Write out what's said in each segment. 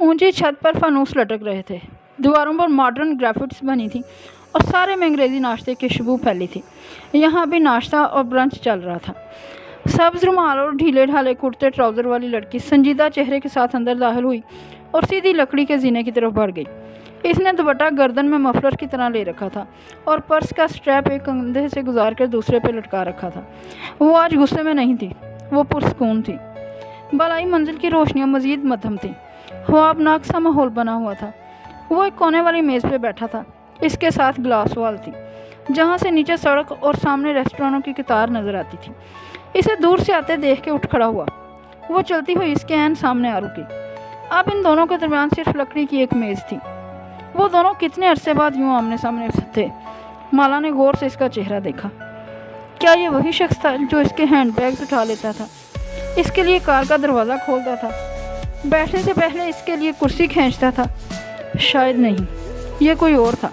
ऊंची छत पर फानूस लटक रहे थे, दीवारों पर मॉडर्न ग्राफिक्स बनी थी और सारे में अंग्रेज़ी नाश्ते की खुशबू फैली थी। यहाँ भी नाश्ता और ब्रंच चल रहा था। सब्ज रुमाल और ढीले ढाले कुर्ते ट्राउज़र वाली लड़की संजीदा चेहरे के साथ अंदर दाखिल हुई और सीधी लकड़ी के जीने की तरफ बढ़ गई। इसने दुपट्टा गर्दन में मफलर की तरह ले रखा था और पर्स का स्ट्रैप एक कंधे से गुजार कर दूसरे पे लटका रखा था। वो आज गुस्से में नहीं थी, वो पुरसकून थी। बालाई मंजिल की रोशनियाँ मज़ीद मध्यम थीं। ख्वाबनाक सा माहौल बना हुआ था। वो एक कोने वाली मेज़ पे बैठा था, इसके साथ ग्लास वॉल थी जहाँ से नीचे सड़क और सामने रेस्टोरेंटों की कतार नज़र आती थी। इसे दूर से आते देख के उठ खड़ा हुआ। वो चलती हुई इसके ऐन सामने आ रुकी। अब इन दोनों के दरमियान सिर्फ लकड़ी की एक मेज़ थी। वो दोनों कितने अरसे बाद यूँ आमने सामने थे। माला ने गौर से इसका चेहरा देखा। क्या ये वही शख्स था जो इसके हैंडबैग्स उठा लेता था, इसके लिए कार का दरवाज़ा खोलता था, बैठने से पहले इसके लिए कुर्सी खींचता था? शायद नहीं, ये कोई और था।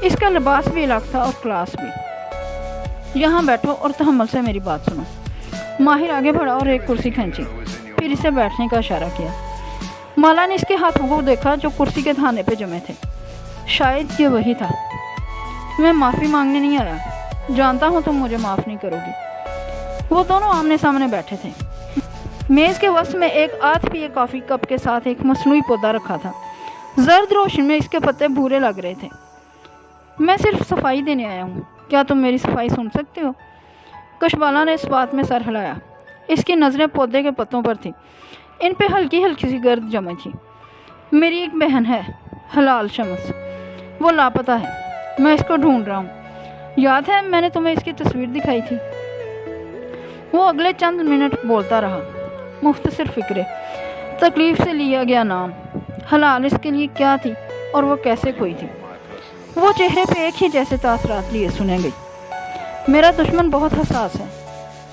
इसका लिबास भी अलग था और क्लास भी। यहाँ बैठो और तहम्मुल से मेरी बात सुनो। माहिर आगे बढ़ा और एक कुर्सी खींची, फिर इसे बैठने का इशारा किया। माला ने इसके हाथों को देखा जो कुर्सी के धाने पे जमे थे। शायद ये वही था। मैं माफ़ी मांगने नहीं आया, जानता हूँ तुम मुझे माफ़ नहीं करोगी। वो दोनों आमने सामने बैठे थे। मेज़ के वस्त में एक आध पिए कॉफ़ी कप के साथ एक मसनूई पौधा रखा था। जर्द रोशनी में इसके पत्ते भूरे लग रहे थे। मैं सिर्फ सफाई देने आया हूँ, क्या तुम मेरी सफाई सुन सकते हो? कशबाला ने इस बात में सर हिलाया। इसकी नज़रें पौधे के पत्तों पर थीं, इन पे हल्की हल्की सी गर्द जमी थी। मेरी एक बहन है, हलाल शम्स, वो लापता है, मैं इसको ढूंढ रहा हूँ। याद है मैंने तुम्हें इसकी तस्वीर दिखाई थी? वो अगले चंद मिनट बोलता रहा। मुख्तसर फ़िक्रे, तकलीफ़ से लिया गया नाम, हलाल इसके लिए क्या थी और वो कैसे खोई थी। वो चेहरे पे एक ही जैसे तासरात लिए सुने गई। मेरा दुश्मन बहुत हसास है,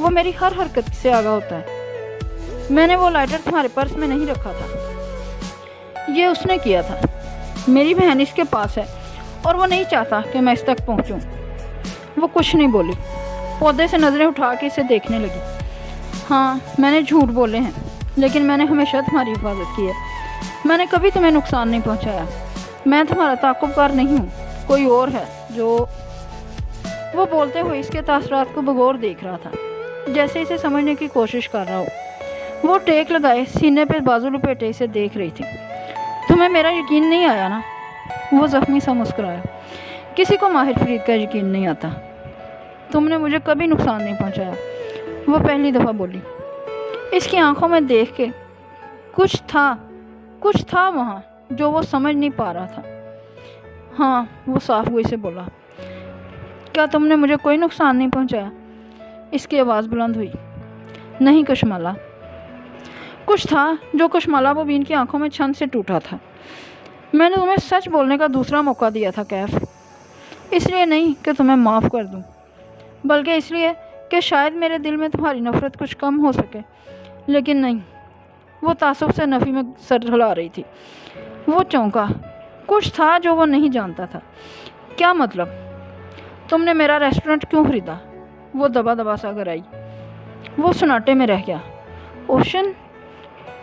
वो मेरी हर हरकत से आगाह होता है। मैंने वो लाइटर तुम्हारे पर्स में नहीं रखा था, ये उसने किया था। मेरी बहन इसके पास है और वो नहीं चाहता कि मैं इस तक पहुंचूं। वो कुछ नहीं बोली, पौधे से नज़रें उठा के इसे देखने लगी। हाँ, मैंने झूठ बोले हैं, लेकिन मैंने हमेशा तुम्हारी हिफाजत की है। मैंने कभी तुम्हें नुकसान नहीं पहुंचाया। मैं तुम्हारा ताक़ुबकार नहीं हूँ, कोई और है जो। वो बोलते हुए इसके तासरात को बगौर देख रहा था, जैसे इसे समझने की कोशिश कर रहा हो। वो टेक लगाए सीने पे बाजू लपेटे इसे देख रही थी। तुम्हें मेरा यकीन नहीं आया ना? वो ज़ख्मी सा मुस्कुराया। किसी को माहिर फरीद का यकीन नहीं आता। तुमने मुझे कभी नुकसान नहीं पहुंचाया, वो पहली दफ़ा बोली। इसकी आंखों में देख के कुछ था वहाँ जो वो समझ नहीं पा रहा था। हाँ, वो साफ गोई से बोला। क्या तुमने मुझे कोई नुकसान नहीं पहुंचाया? इसकी आवाज़ बुलंद हुई। नहीं कशमाला। कुछ था जो कशमाला मुबीन की आंखों में छन से टूटा था। मैंने तुम्हें सच बोलने का दूसरा मौका दिया था कैफ, इसलिए नहीं कि तुम्हें माफ़ कर दूं, बल्कि इसलिए कि शायद मेरे दिल में तुम्हारी नफ़रत कुछ कम हो सके। लेकिन नहीं। वो तासुब से नफ़ी में सर हिला रही थी। वो चौंका। कुछ था जो वो नहीं जानता था। क्या मतलब? तुमने मेरा रेस्टोरेंट क्यों ख़रीदा? वो दबा दबा सा घर आई। वो सन्नाटे में रह गया। ओशन,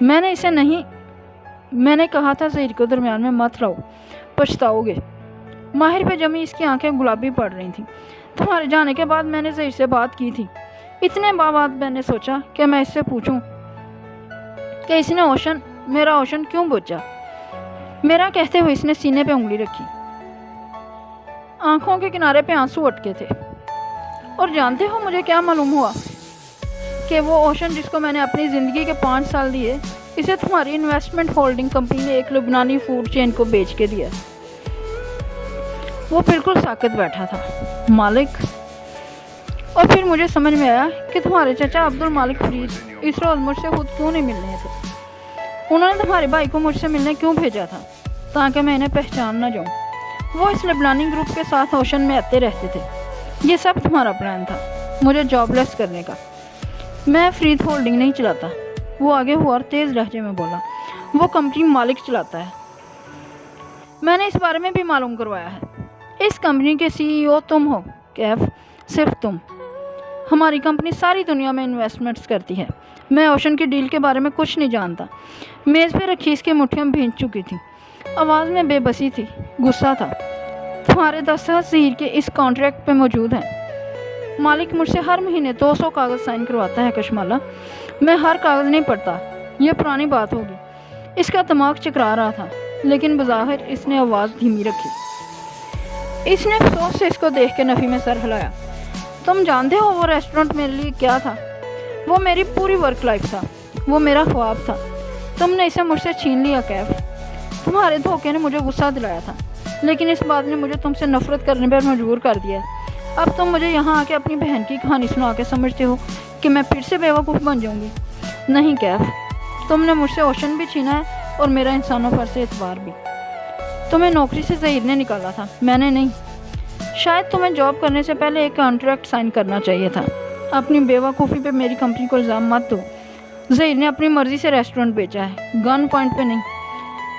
मैंने इसे नहीं, मैंने कहा था ज़हीर को दरमियान में मत लाओ, पछताओगे। माहिर पे जमी इसकी आंखें गुलाबी पड़ रही थीं। तुम्हारे जाने के बाद मैंने ज़हीर से बात की थी। इतने बाद मैंने सोचा कि मैं इससे पूछूं कि इसने मेरा ओशन क्यों बुझा। मेरा कहते हुए इसने सीने पे उंगली रखी। आंखों के किनारे पे आंसू अटके थे। और जानते हो मुझे क्या मालूम हुआ? कि वो ओशन जिसको मैंने अपनी ज़िंदगी के 5 साल दिए, इसे तुम्हारी इन्वेस्टमेंट होल्डिंग कंपनी ने एक लुबनानी फूड चेन को बेच के दिया। वो बिल्कुल साकत बैठा था। मालिक। और फिर मुझे समझ में आया कि तुम्हारे चाचा अब्दुल मालिक फरीद इस रोज़ मुझसे खुद क्यों नहीं मिलने थे। उन्होंने तुम्हारे भाई को मुझसे मिलने क्यों भेजा था? ताकि मैं इन्हें पहचान ना जाऊँ। वो इस लुबनानी ग्रुप के साथ ओशन में आते रहते थे। ये सब तुम्हारा प्लान था, मुझे जॉबलेस करने का। मैं फरीद होल्डिंग नहीं चलाता। वो आगे हुआ और तेज़ लहजे में बोला। वो कंपनी मालिक चलाता है। मैंने इस बारे में भी मालूम करवाया है। इस कंपनी के CEO तुम हो कैफ, सिर्फ तुम। ہماری کمپنی ساری دنیا میں انویسٹمنٹس کرتی ہے۔ میں اوشن کی ڈیل کے بارے میں کچھ نہیں جانتا۔ میز پہ رکھی اس کی مٹھیاں بھیج چکی تھیں۔ آواز میں بے بسی تھی، غصہ تھا۔ تمہارے دستخط زہیر کے اس کانٹریکٹ پہ موجود ہیں۔ مالک مجھ سے ہر مہینے 200 کاغذ سائن کرواتا ہے کشمالہ۔ میں ہر کاغذ نہیں پڑھتا، یہ پرانی بات ہوگی۔ اس کا دماغ چکرا رہا تھا، لیکن بظاہر اس نے آواز دھیمی رکھی۔ اس نے افسوس سے اس کو دیکھ کے نفی میں سر ہلایا۔ تم جانتے ہو وہ ریسٹورنٹ میرے لیے کیا تھا؟ وہ میری پوری ورک لائف تھا، وہ میرا خواب تھا۔ تم نے اسے مجھ سے چھین لیا کیف۔ تمہارے دھوکے نے مجھے غصہ دلایا تھا، لیکن اس بات نے مجھے تم سے نفرت کرنے پر مجبور کر دیا۔ اب تم مجھے یہاں آ کے اپنی بہن کی کہانی سنا کے سمجھتے ہو کہ میں پھر سے بیوقوف بن جاؤں گی؟ نہیں کیف، تم نے مجھ سے اوشن بھی چھینا ہے اور میرا انسانوں پر سے اعتبار بھی۔ تمہیں نوکری سے زہیر نے نکالا تھا، میں نے نہیں۔ شاید تمہیں جاب کرنے سے پہلے ایک کانٹریکٹ سائن کرنا چاہیے تھا۔ اپنی بیوقوفی پہ میری کمپنی کو الزام مت دو۔ زہیر نے اپنی مرضی سے ریسٹورنٹ بیچا ہے، گن پوائنٹ پہ نہیں۔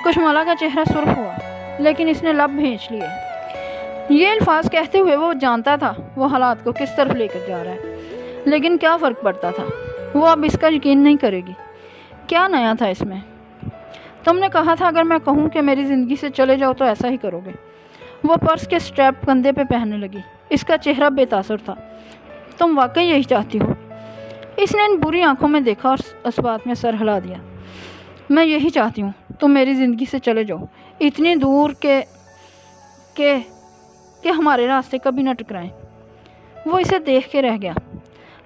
کشمالہ کا چہرہ سرخ ہوا، لیکن اس نے لب بھینچ لیے۔ یہ الفاظ کہتے ہوئے وہ جانتا تھا وہ حالات کو کس طرف لے کر جا رہا ہے، لیکن کیا فرق پڑتا تھا؟ وہ اب اس کا یقین نہیں کرے گی۔ کیا نیا تھا اس میں؟ تم نے کہا تھا اگر میں کہوں کہ میری زندگی سے چلے جاؤ تو ایسا ہی کرو گے۔ وہ پرس کے سٹریپ کندھے پہ پہننے لگی۔ اس کا چہرہ بے تاثر تھا۔ تم واقعی یہی چاہتی ہو؟ اس نے ان بری آنکھوں میں دیکھا اور اس بات میں سر ہلا دیا۔ میں یہی چاہتی ہوں، تم میری زندگی سے چلے جاؤ، اتنی دور کہ ہمارے راستے کبھی نہ ٹکرائیں۔ وہ اسے دیکھ کے رہ گیا۔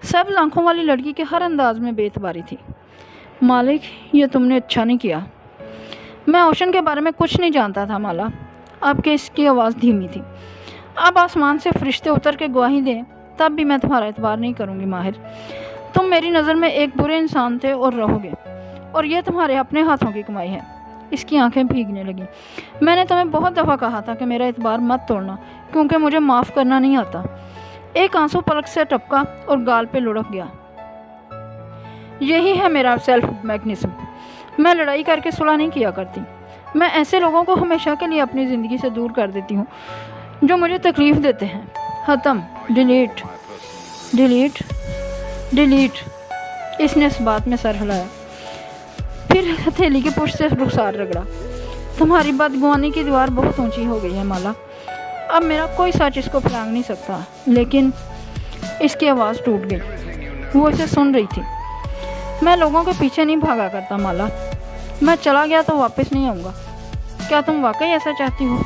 سبز آنکھوں والی لڑکی کے ہر انداز میں بے اعتباری تھی۔ مالک، یہ تم نے اچھا نہیں کیا۔ میں اوشن کے بارے میں کچھ نہیں جانتا تھا مالا۔ اب کہ اس کی آواز دھیمی تھی۔ اب آسمان سے فرشتے اتر کے گواہی دیں تب بھی میں تمہارا اعتبار نہیں کروں گی ماہر۔ تم میری نظر میں ایک برے انسان تھے اور رہو گے، اور یہ تمہارے اپنے ہاتھوں کی کمائی ہے۔ اس کی آنکھیں بھیگنے لگیں۔ میں نے تمہیں بہت دفعہ کہا تھا کہ میرا اعتبار مت توڑنا، کیونکہ مجھے معاف کرنا نہیں آتا۔ ایک آنسو پلک سے ٹپکا اور گال پہ لڑک گیا۔ یہی ہے میرا سیلف میکنزم۔ میں لڑائی کر کے صلح نہیں کیا کرتی۔ میں ایسے لوگوں کو ہمیشہ کے لیے اپنی زندگی سے دور کر دیتی ہوں جو مجھے تکلیف دیتے ہیں۔ ختم، ڈیلیٹ ڈیلیٹ ڈیلیٹ۔ اس نے اس بات میں سر ہلایا، پھر ہتھیلی کی پشت سے رخسار رگڑا۔ تمہاری بدگمانی کی دیوار بہت اونچی ہو گئی ہے مالا۔ اب میرا کوئی سچ اس کو پھلانگ نہیں سکتا۔ لیکن اس کی آواز ٹوٹ گئی۔ وہ اسے سن رہی تھی۔ میں لوگوں کے پیچھے نہیں بھاگا کرتا مالا۔ میں چلا گیا تو واپس نہیں آؤں گا۔ کیا تم واقعی ایسا چاہتی ہو؟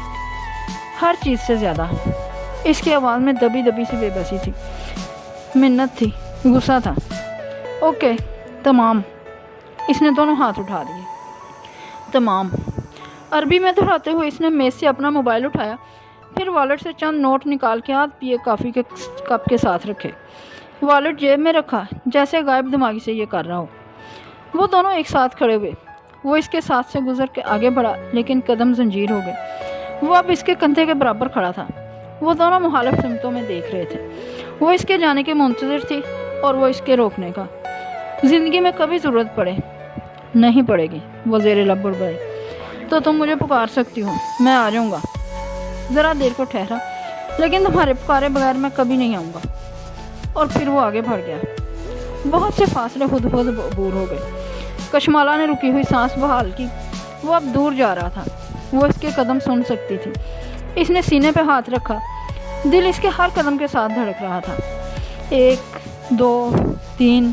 ہر چیز سے زیادہ۔ اس کی آواز میں دبی دبی سی بے بسی تھی، منت تھی، غصہ تھا۔ اوکے، تمام۔ اس نے دونوں ہاتھ اٹھا دیے۔ تمام۔ عربی میں دہراتے ہوئے اس نے میز سے اپنا موبائل اٹھایا، پھر والٹ سے چند نوٹ نکال کے ہاتھ پیے کافی کے کپ کے ساتھ رکھے۔ والٹ جیب میں رکھا، جیسے غائب دماغی سے یہ کر رہا ہو۔ وہ دونوں ایک ساتھ کھڑے ہوئے۔ وہ اس کے ساتھ سے گزر کے آگے بڑھا، لیکن قدم زنجیر ہو گئے۔ وہ اب اس کے کندھے کے برابر کھڑا تھا۔ وہ دونوں مخالف سمتوں میں دیکھ رہے تھے۔ وہ اس کے جانے کے منتظر تھی اور وہ اس کے روکنے کا۔ زندگی میں کبھی ضرورت پڑے؟ نہیں پڑے گی، وہ زیر لب بڑبڑائی۔ تو تم مجھے پکار سکتی ہو، میں آ جاؤں گا۔ ذرا دیر کو ٹھہرا، لیکن تمہارے پکارے بغیر میں کبھی نہیں آؤں گا۔ اور پھر وہ آگے بڑھ گیا۔ بہت سے فاصلے خود عبور ہو گئے۔ کشمالہ نے رکی ہوئی سانس بحال کی۔ وہ اب دور جا رہا تھا۔ وہ اس کے قدم سن سکتی تھی۔ اس نے سینے پہ ہاتھ رکھا۔ دل اس کے ہر قدم کے ساتھ دھڑک رہا تھا۔ 1 2 3۔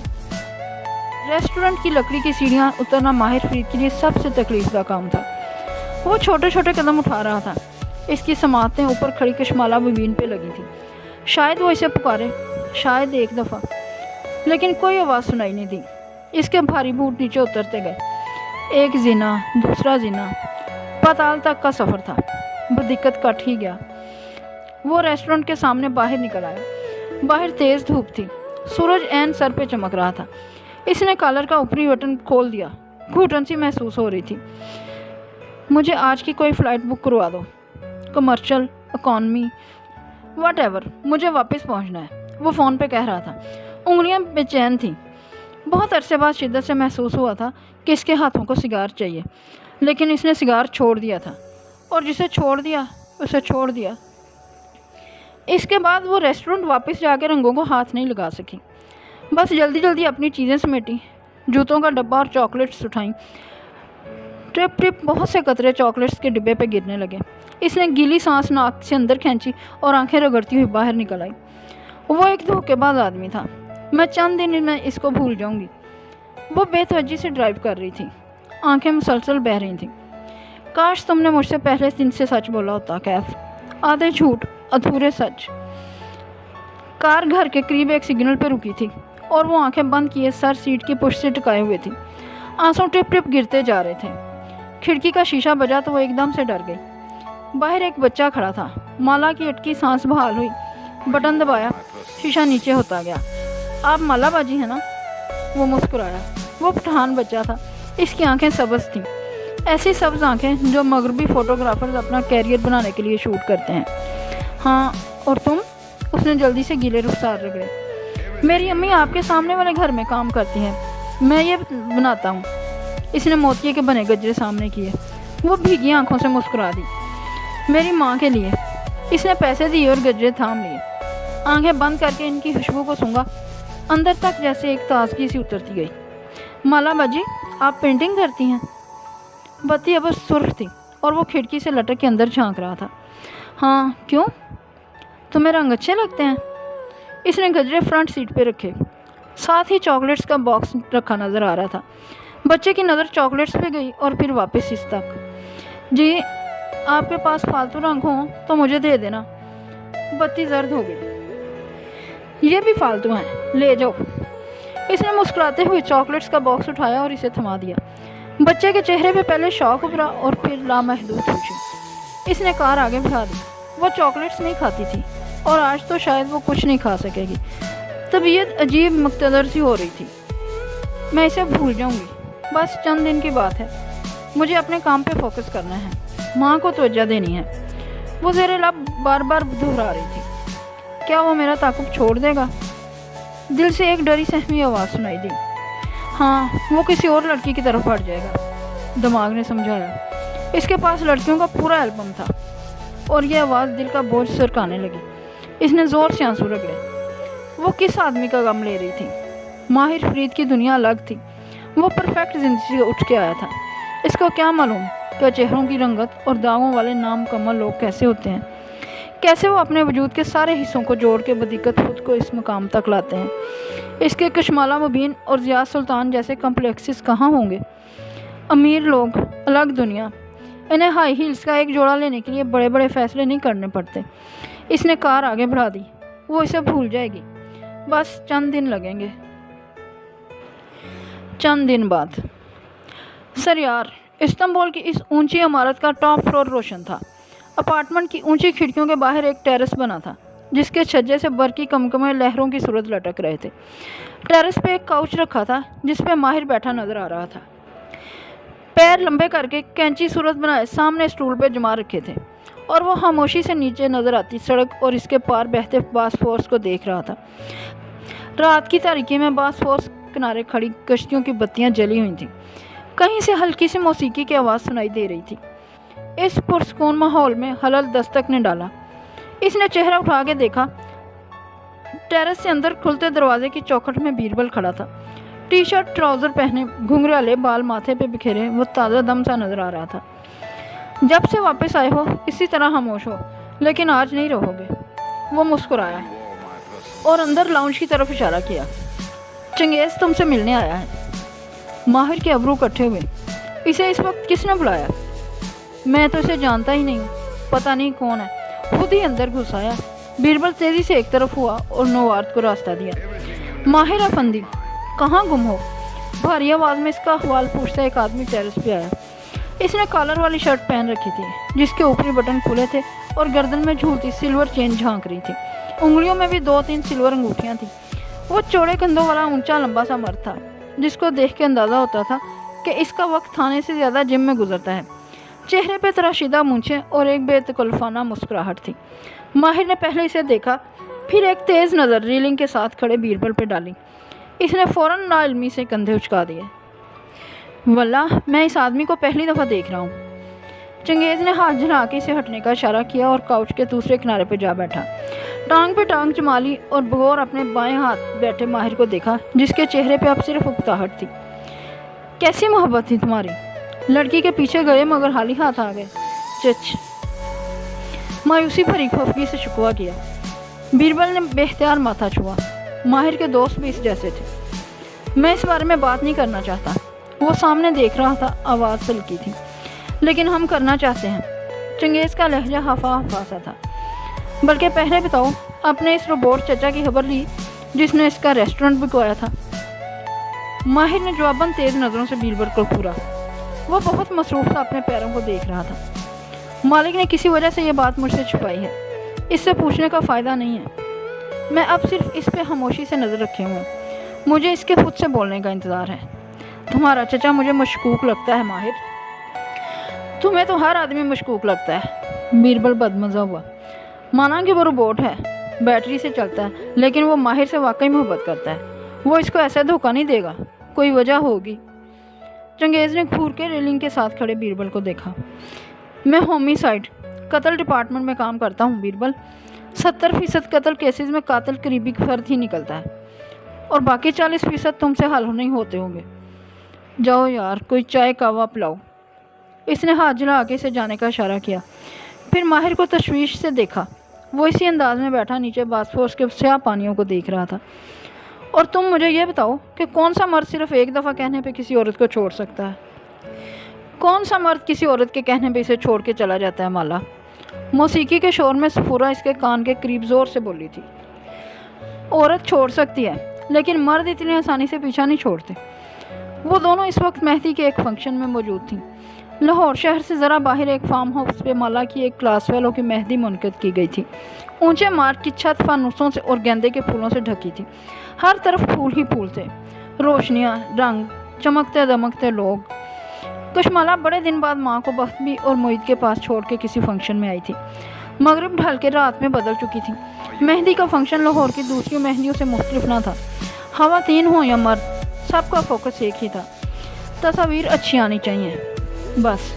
ریسٹورنٹ کی لکڑی کی سیڑھیاں اترنا ماہر فرید کے لیے سب سے تکلیف دہ کام تھا۔ وہ چھوٹے چھوٹے قدم اٹھا رہا تھا۔ اس کی سماعتیں اوپر کھڑی کشمالہ مبین پہ لگی تھی۔ شاید وہ اسے پکارے، شاید ایک دفعہ، لیکن کوئی آواز سنائی نہیں دی۔ اس کے بھاری بوٹ نیچے اترتے گئے۔ ایک زنا، دوسرا زنا، پاتال تک کا سفر تھا۔ بدقت کٹ ہی گیا۔ وہ ریسٹورنٹ کے سامنے باہر نکل آیا۔ باہر تیز دھوپ تھی۔ سورج عین سر پہ چمک رہا تھا۔ اس نے کالر کا اوپری بٹن کھول دیا۔ گھٹن سی محسوس ہو رہی تھی۔ مجھے آج کی کوئی فلائٹ بک کروا دو، کمرشل، اکانومی، واٹ ایور، مجھے واپس پہنچنا ہے، وہ فون پہ کہہ رہا تھا۔ انگلیاں بے چین تھیں۔ بہت عرصے بعد شدت سے محسوس ہوا تھا کہ اس کے ہاتھوں کو سگار چاہیے، لیکن اس نے سگار چھوڑ دیا تھا، اور جسے چھوڑ دیا اسے چھوڑ دیا۔ اس کے بعد وہ ریسٹورنٹ واپس جا کے رنگوں کو ہاتھ نہیں لگا سکی، بس جلدی جلدی اپنی چیزیں سمیٹیں، جوتوں کا ڈبہ اور چاکلیٹس اٹھائیں۔ ٹرپ بہت سے قطرے چاکلیٹس کے ڈبے پہ گرنے لگے۔ اس نے گیلی سانس ناک سے اندر کھینچی اور آنکھیں رگڑتی ہوئی باہر نکل آئی۔ وہ ایک دھوکے باز آدمی تھا، میں چند دن میں اس کو بھول جاؤں گی۔ وہ بے توجہی سے ڈرائیو کر رہی تھی، آنکھیں مسلسل بہہ رہی تھیں۔ کاش تم نے مجھ سے پہلے دن سے سچ بولا ہوتا کیف، آدھے جھوٹ ادھورے سچ۔ کار گھر کے قریب ایک سگنل پہ رکی تھی اور وہ آنکھیں بند کیے سر سیٹ کی پشت سے ٹکائے ہوئے تھی۔ آنسو ٹپ گرتے جا رہے تھے۔ کھڑکی کا شیشہ بجا تو وہ ایک دم سے ڈر گئی۔ باہر ایک بچہ کھڑا تھا۔ مالا کی اٹکی سانس بحال ہوئی، بٹن دبایا، شیشہ نیچے ہوتا گیا۔ آپ مالا باجی ہیں نا؟ وہ مسکرایا۔ وہ پٹھان بچہ تھا، اس کی آنکھیں سبز تھیں، ایسی سبز آنکھیں جو مغربی فوٹوگرافرز اپنا کیریئر بنانے کے لیے شوٹ کرتے ہیں۔ ہاں، اور تم؟ اس نے جلدی سے گیلے رخسار رگڑے۔ میری امی آپ کے سامنے والے گھر میں کام کرتی ہیں، میں یہ بناتا ہوں۔ اس نے موتیے کے بنے گجرے سامنے کیے۔ وہ بھیگی آنکھوں سے مسکرا دی۔ میری ماں کے لیے۔ اس نے پیسے دیے اور گجرے تھام لیے۔ آنکھیں بند کر کے ان کی خوشبو کو سونگھا، اندر تک جیسے ایک تازگی سی اترتی گئی۔ مالا باجی، آپ پینٹنگ کرتی ہیں؟ بتی اب سرخ تھی اور وہ کھڑکی سے لٹک کے اندر جھانک رہا تھا۔ ہاں، کیوں؟ تمہیں رنگ اچھے لگتے ہیں؟ اس نے گجرے فرنٹ سیٹ پہ رکھے، ساتھ ہی چاکلیٹس کا باکس رکھا نظر آ رہا تھا۔ بچے کی نظر چاکلیٹس پہ گئی اور پھر واپس اس تک۔ جی، آپ کے پاس فالتو رنگ ہوں تو مجھے دے دینا۔ بتی زرد ہو گئی۔ یہ بھی فالتو ہیں، لے جاؤ۔ اس نے مسکراتے ہوئے چاکلیٹس کا باکس اٹھایا اور اسے تھما دیا۔ بچے کے چہرے پہ پہلے شوق ابھرا اور پھر لامحدود خوشی۔ اس نے کار آگے بڑھا دی۔ وہ چاکلیٹس نہیں کھاتی تھی اور آج تو شاید وہ کچھ نہیں کھا سکے گی۔ طبیعت عجیب مقتدر سی ہو رہی تھی۔ میں اسے بھول جاؤں گی، بس چند دن کی بات ہے۔ مجھے اپنے کام پہ فوکس کرنا ہے، ماں کو توجہ دینی ہے۔ وہ زیر لب بار بار دہرا رہی تھی۔ کیا وہ میرا تعاقب چھوڑ دے گا؟ دل سے ایک ڈری سہمی آواز سنائی دی۔ ہاں، وہ کسی اور لڑکی کی طرف بڑھ جائے گا، دماغ نے سمجھایا۔ اس کے پاس لڑکیوں کا پورا البم تھا اور یہ آواز دل کا بوجھ سرکانے لگی۔ اس نے زور سے آنسو رگڑے۔ وہ کس آدمی کا غم لے رہی تھی؟ ماہر فرید کی دنیا الگ تھی۔ وہ پرفیکٹ زندگی سے اٹھ کے آیا تھا۔ اس کو کیا معلوم کہ چہروں کی رنگت اور داغوں والے نامکمل لوگ کیسے ہوتے ہیں، کیسے وہ اپنے وجود کے سارے حصوں کو جوڑ کے بدقت خود کو اس مقام تک لاتے ہیں۔ اس کے کشمالہ مبین اور ضیاء سلطان جیسے کمپلیکسز کہاں ہوں گے؟ امیر لوگ، الگ دنیا، انہیں ہائی ہیلز کا ایک جوڑا لینے کے لیے بڑے بڑے فیصلے نہیں کرنے پڑتے۔ اس نے کار آگے بڑھا دی۔ وہ اسے بھول جائے گی، بس چند دن لگیں گے۔ چند دن بعد۔ سر یار، استنبول کی اس اونچی عمارت کا ٹاپ فلور روشن تھا۔ اپارٹمنٹ کی اونچی کھڑکیوں کے باہر ایک ٹیرس بنا تھا جس کے چھجے سے برقی کمکمے لہروں کی صورت لٹک رہے تھے۔ ٹیرس پہ ایک کاؤچ رکھا تھا جس پہ ماہر بیٹھا نظر آ رہا تھا، پیر لمبے کر کے کینچی صورت بنائے سامنے اسٹول پہ جما رکھے تھے، اور وہ خاموشی سے نیچے نظر آتی سڑک اور اس کے پار بہتے باسفورس کو دیکھ رہا تھا۔ رات کی تاریکی میں باسفورس کنارے کھڑی کشتیوں کی بتیاں جلی ہوئی تھیں۔ کہیں سے ہلکی سی موسیقی کی آواز سنائی دے رہی تھی۔ اس پرسکون ماحول میں حلل دستک نے ڈالا۔ اس نے چہرہ اٹھا کے دیکھا۔ ٹیرس سے اندر کھلتے دروازے کی چوکھٹ میں بیربل کھڑا تھا، ٹی شرٹ ٹراؤزر پہنے، گھنگرالے بال ماتھے پہ بکھیرے، وہ تازہ دم سا نظر آ رہا تھا۔ جب سے واپس آئے ہو اسی طرح خاموش ہو، لیکن آج نہیں رہو گے۔ وہ مسکرایا اور اندر لاؤنج کی طرف اشارہ کیا۔ چنگیز تم سے ملنے آیا ہے۔ ماہر کے ابرو کٹھے ہوئے۔ اسے اس وقت کس نے بلایا؟ میں تو اسے جانتا ہی نہیں، پتہ نہیں کون ہے۔ خود ہی اندر گھس آیا۔ بیربل تیزی سے ایک طرف ہوا اور نوارد کو راستہ دیا۔ ماہر افندی، کہاں گم ہو؟ بھاری آواز میں اس کا احوال پوچھتا ایک آدمی ٹیرس پہ آیا۔ اس نے کالر والی شرٹ پہن رکھی تھی جس کے اوپری بٹن کھلے تھے اور گردن میں جھولتی سلور چین جھانک رہی تھی۔ انگلیوں میں بھی 2-3 سلور انگوٹھیاں تھیں۔ وہ چوڑے کندھوں والا اونچا لمبا سا مرد تھا جس کو دیکھ کے اندازہ ہوتا تھا کہ اس کا وقت تھانے سے زیادہ جم میں گزرتا ہے۔ چہرے پہ تراشیدہ مونچھیں اور ایک بے تکلفانہ مسکراہٹ تھی۔ ماہر نے پہلے اسے دیکھا، پھر ایک تیز نظر ریلنگ کے ساتھ کھڑے بیربل پہ ڈالی۔ اس نے فوراً ناعلمی سے کندھے اچکا دیے۔ واللہ میں اس آدمی کو پہلی دفعہ دیکھ رہا ہوں۔ चंगेज़ ने हाथ जला के इसे हटने का इशारा किया और काउच के दूसरे किनारे पर जा बैठा। टांग पे टांग जमा ली और बगौर अपने बाएं हाथ बैठे माहिर को देखा, जिसके चेहरे पे अब सिर्फ उकताहट थी। कैसी मोहब्बत थी तुम्हारी? लड़की के पीछे गए मगर हाली हाथ आ गए। चच, मायूसी भरी खफगी से शिकवा किया। बीरबल ने बेख्तियार माथा छुआ। माहिर के दोस्त भी इस जैसे थे। मैं इस बारे में बात नहीं करना चाहता। वो सामने देख रहा था, आवाज़ हल्की थी। लेकिन हम करना चाहते हैं। चंगेज़ का लहजा हफा हफा सा था। बल्कि पहले बताओ, आपने इस रोबोट चचा की खबर ली जिसने इसका रेस्टोरेंट बिकवाया था? माहिर ने जवाबन तेज़ नज़रों से बीरबल को घूरा। वो बहुत मसरूफ़ था, अपने पैरों को देख रहा था। मालिक ने किसी वजह से ये बात मुझसे छुपाई है। इससे पूछने का फ़ायदा नहीं है। मैं अब सिर्फ इस पे खामोशी से नज़र रखे हुए हूँ। मुझे इसके खुद से बोलने का इंतज़ार है। तुम्हारा चचा मुझे मशकूक लगता है माहिर। तुम्हें तो हर आदमी मशकूक लगता है। बीरबल बदमज़ा हुआ। माना कि वो रोबोट है, बैटरी से चलता है, लेकिन वो माहिर से वाकई मोहब्बत करता है। वो इसको ऐसा धोखा नहीं देगा, कोई वजह होगी। चंगेज़ ने घूर के रेलिंग के साथ खड़े बीरबल को देखा। मैं होमिसाइड कत्ल डिपार्टमेंट में काम करता हूँ बीरबल। 70% कत्ल केसेस में कातिल करीबी फर्द ही निकलता है और बाकी 40% तुमसे हल नहीं होते होंगे। जाओ यार, कोई चाय कावा पिलाओ। इसने हाथ जला के इसे जाने का इशारा किया। फिर माहिर को तशवीश से देखा। वो इसी अंदाज में बैठा नीचे बास्फोर्स के स्याह पानियों को देख रहा था। और तुम मुझे ये बताओ कि कौन सा मर्द सिर्फ एक दफ़ा कहने पे किसी औरत को छोड़ सकता है? कौन सा मर्द किसी औरत के कहने पे इसे छोड़ के चला जाता है? माला मौसीकी के शोर में सफूरा इसके कान के करीब ज़ोर से बोली थी। औरत छोड़ सकती है, लेकिन मर्द इतनी आसानी से पीछा नहीं छोड़ते। वो दोनों इस वक्त मेहंदी के एक फंक्शन में मौजूद थीं। लाहौर शहर से ज़रा बाहर एक फार्म हाउस पे माला की एक क्लास फेलो की मेहंदी मुनक़िद की गई थी। ऊंचे मार्ग की छत फानूसों से और गेंदे के फूलों से ढकी थी। हर तरफ फूल ही फूल थे, रोशनियाँ, रंग, चमकते दमकते लोग। कशमाला बड़े दिन बाद माँ को बख्तबी और मोहित के पास छोड़ के किसी फंक्शन में आई थी। मगरिब ढल के रात में बदल चुकी थी। मेहंदी का फंक्शन लाहौर की दूसरी मेहंदियों से मुख्तलिफ ना था। ख़वातीन हो या मर्द, सबका फोकस एक ही था। तस्वीर अच्छी आनी चाहिए बस,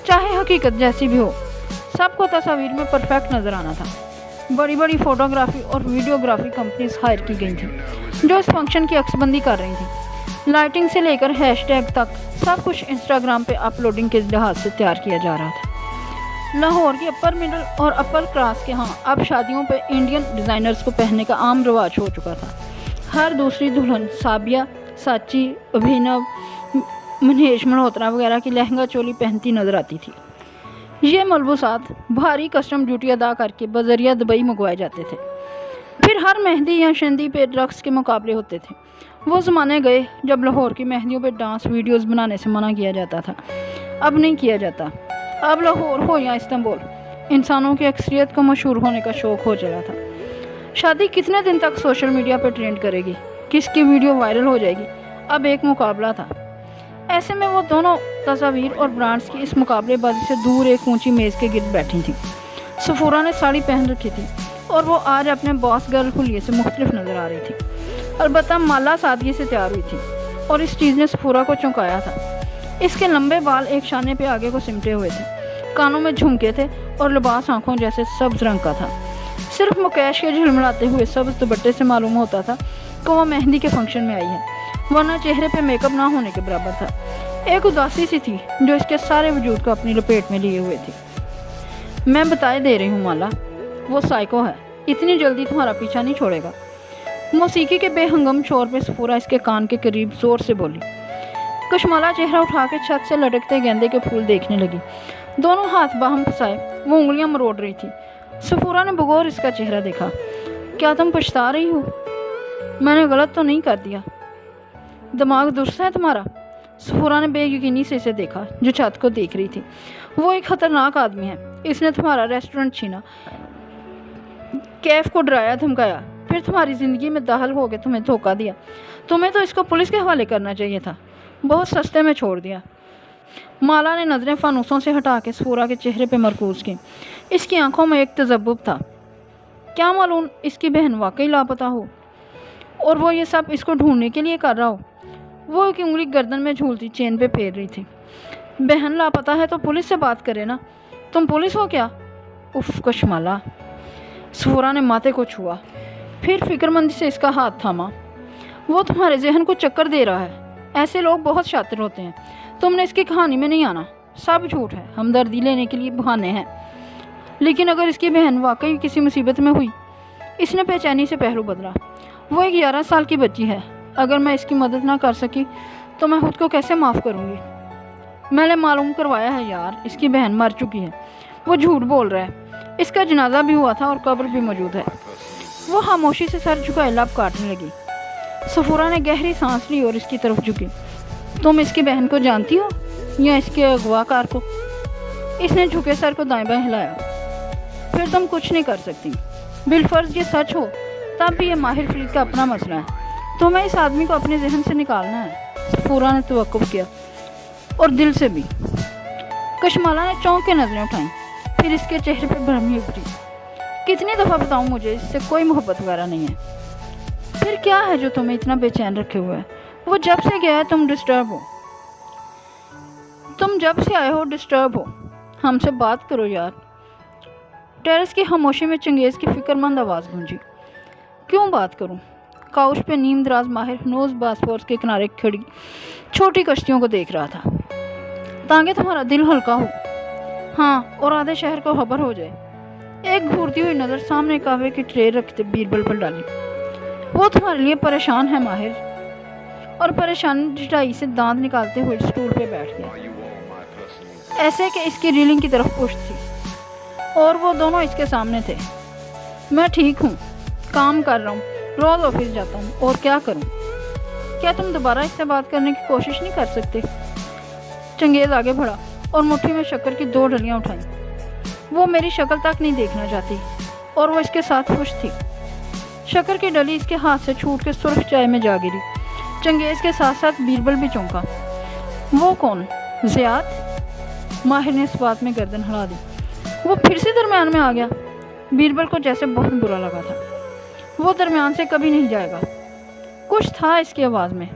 चाहे हकीकत जैसी भी हो। सबको तस्वीर में परफेक्ट नज़र आना था। बड़ी बड़ी फ़ोटोग्राफी और वीडियोग्राफी कंपनीज हायर की गई थी जो इस फंक्शन की अक्सबंदी कर रही थी। लाइटिंग से लेकर हैशटैग तक सब कुछ इंस्टाग्राम पे अपलोडिंग के लिहाज से तैयार किया जा रहा था। लाहौर की अपर मिडल और अपर क्लास के यहाँ अब शादियों पे इंडियन डिज़ाइनर्स को पहनने का आम रिवाज हो चुका था। हर दूसरी दुल्हन साबिया, साची, अभिनव, महेश मल्होत्रा वगैरह की लहंगा चोली पहनती नजर आती थी। ये मलबूसात भारी कस्टम ड्यूटी अदा करके बजरिया दुबई मंगवाए जाते थे। फिर हर मेहंदी या शंदी पे रक्स के मुकाबले होते थे। वो ज़माने गए जब लाहौर की मेहंदियों पे डांस वीडियोस बनाने से मना किया जाता था। अब नहीं किया जाता। अब लाहौर हो या इस्तांबुल, इंसानों की अक्सरियत को मशहूर होने का शौक़ हो चला था। शादी कितने दिन तक सोशल मीडिया पर ट्रेंड करेगी, किसकी वीडियो वायरल हो जाएगी, अब एक मुकाबला था। ऐसे में वो दोनों तस्वीर और ब्रांड्स की इस मुकाबलेबाजी से दूर एक ऊंची मेज़ के गिर्द बैठी थी। सफूरा ने साड़ी पहन रखी थी और वो आज अपने बॉस गर्ल हुलिये से मुख्तलिफ नज़र आ रही थी। अलबत्ता माला सादगी से तैयार हुई थी और इस चीज़ ने सफूरा को चौंकाया था। इसके लंबे बाल एक शाने पे आगे को सिमटे हुए थे, कानों में झुमके थे और लिबास आँखों जैसे सब्ज़ रंग का था। सिर्फ मुकेश के झिलमिलाते हुए सब्ज़ दुपट्टे से मालूम होता था कि वो मेहंदी के फंक्शन में आई है, वरना चेहरे पे मेकअप ना होने के बराबर था। एक उदासी सी थी जो इसके सारे वजूद को अपनी लपेट में लिए हुए थी। मैं बताए दे रही हूँ माला, वो साइको है, इतनी जल्दी तुम्हारा पीछा नहीं छोड़ेगा। मौसीकी के बेहंगम शोर पे सफूरा इसके कान के करीब ज़ोर से बोली। कशमाला चेहरा उठा के छत से लटकते गेंदे के फूल देखने लगी। दोनों हाथ बाहम फंसाए वो उंगलियां मरोड़ रही थी। सफूरा ने बगौर इसका चेहरा देखा। क्या तुम पछता रही हो? मैंने गलत तो नहीं कर दिया? दिमाग दुरुस्त है तुम्हारा? सफूरा ने बेयकीनी से इसे देखा जो छत को देख रही थी। वो एक खतरनाक आदमी है। इसने तुम्हारा रेस्टोरेंट छीना, कैफ को डराया धमकाया, फिर तुम्हारी ज़िंदगी में दाखिल हो गए, तुम्हें धोखा दिया। तुम्हें तो इसको पुलिस के हवाले करना चाहिए था, बहुत सस्ते में छोड़ दिया। माला ने नज़रें फानूसों से हटा के सफूरा के चेहरे पे मरकूज़ की। इसकी आंखों में एक तजब्बुब था। क्या मालूम इसकी बहन वाकई लापता हो और वो ये सब इसको ढूंढने के लिए कर रहा हो। वो एक उंगली गर्दन में झूलती चेन पे फेर रही थी। बहन लापता है तो पुलिस से बात करे ना, तुम पुलिस हो क्या? उफ कशमाला। सफूरा ने माथे को छुआ, फिर फिक्रमंदी से इसका हाथ थामा। वो तुम्हारे जहन को चक्कर दे रहा है, ऐसे लोग बहुत शातिर होते हैं, तुमने इसकी कहानी में नहीं आना, सब झूठ है, हमदर्दी लेने के लिए बहाने हैं। लेकिन अगर इसकी बहन वाकई किसी मुसीबत में हुई, इसने बेचैनी से पहलू बदला, वो एक 11 साल की बच्ची है, अगर मैं इसकी मदद ना कर सकी तो मैं खुद को कैसे माफ़ करूँगी? मैंने मालूम करवाया है यार, इसकी बहन मर चुकी है, वो झूठ बोल रहा है, इसका जनाजा भी हुआ था और कब्र भी मौजूद है। वो खामोशी से सर झुकाए लब काटने लगी। सफूरा ने गहरी सांस ली और इसकी तरफ झुकी। तुम इसकी बहन को जानती हो या इसके अगवाकार को? इसने झुके सर को दाएं बाएं हिलाया। फिर तुम कुछ नहीं कर सकती, बिलफर्ज ये सच हो तब भी ये माहिर फरीद का अपना मसला है, तुम्हें इस आदमी को अपने जहन से निकालना है। सफूरा ने तवक्कुफ किया, और दिल से भी। कशमाला ने चौंक के नजरें उठाई, फिर इसके चेहरे पर भ्रमी उभरी। कितनी दफ़ा बताऊं, मुझे इससे कोई मोहब्बत वगैरह नहीं है। फिर क्या है जो तुम्हें इतना बेचैन रखे हुए है? वो जब से गया है तुम डिस्टर्ब हो, तुम जब से आए हो डिस्टर्ब हो, हमसे बात करो यार। टेरेस की खामोशी में चंगेज़ की फिक्रमंद आवाज़ गूंजी। क्यों बात करूं? काउच पे नीम दराज माहिर नोज बास्पोर्स के किनारे खड़ी छोटी कश्तियों को देख रहा था, ताकि तुम्हारा दिल हल्का हो, हाँ, और आधे शहर को खबर हो जाए। एक घूरती हुई नज़र सामने कहवे की ट्रे रखते बीरबल पर डाली। वो तुम्हारे लिए परेशान है माहिर, और परेशान ढिठाई से दांत निकालते हुए स्टूल पे बैठ गया, ऐसे कि इसकी रीलिंग की तरफ पुश्त थी और वो दोनों इसके सामने थे। मैं ठीक हूँ, काम कर रहा हूँ, रोज़ ऑफिस जाता हूँ, और क्या करूँ? क्या तुम दोबारा इससे बात करने की कोशिश नहीं कर सकते? चंगेज़ आगे बढ़ा और मुट्ठी में शक्कर की 2 डलियाँ उठाई। वो मेरी शक्ल तक नहीं देखना चाहती और वो इसके साथ खुश थी। शक्कर की डली इसके हाथ से छूट के सुर्ख चाय में जा गिरी। चंगेज़ के साथ साथ बीरबल भी चौंका। वो कौन? ज़ियाद? माहिर ने इस बात में गर्दन हिला दी। वो फिर से दरमियान में आ गया। बीरबल को जैसे बहुत बुरा लगा था। वो दरमियान से कभी नहीं जाएगा। कुछ था इसकी आवाज़ में,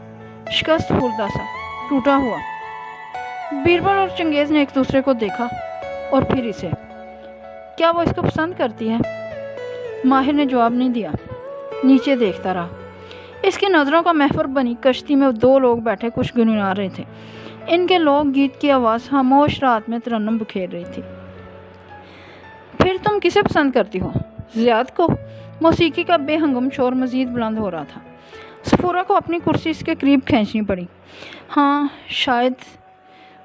शिकस्त खुर्दा सा, टूटा हुआ। बीरबल और चंगेज़ ने एक दूसरे को देखा और फिर इसे। क्या वो इसको पसंद करती है? माहिर ने जवाब नहीं दिया, नीचे देखता रहा। इसकी नज़रों का महफर बनी कश्ती में 2 लोग बैठे कुछ गुनगुना रहे थे। इनके लोक गीत की आवाज़ खामोश रात में तरन्नुम बिखेर रही थी। फिर तुम किसे पसंद करती हो? ज़ियाद को? मौसीकी का बेहंगम शोर मज़ीद बुलंद हो रहा था। सफूरा को अपनी कुर्सी इसके करीब खींचनी पड़ी। हाँ, शायद।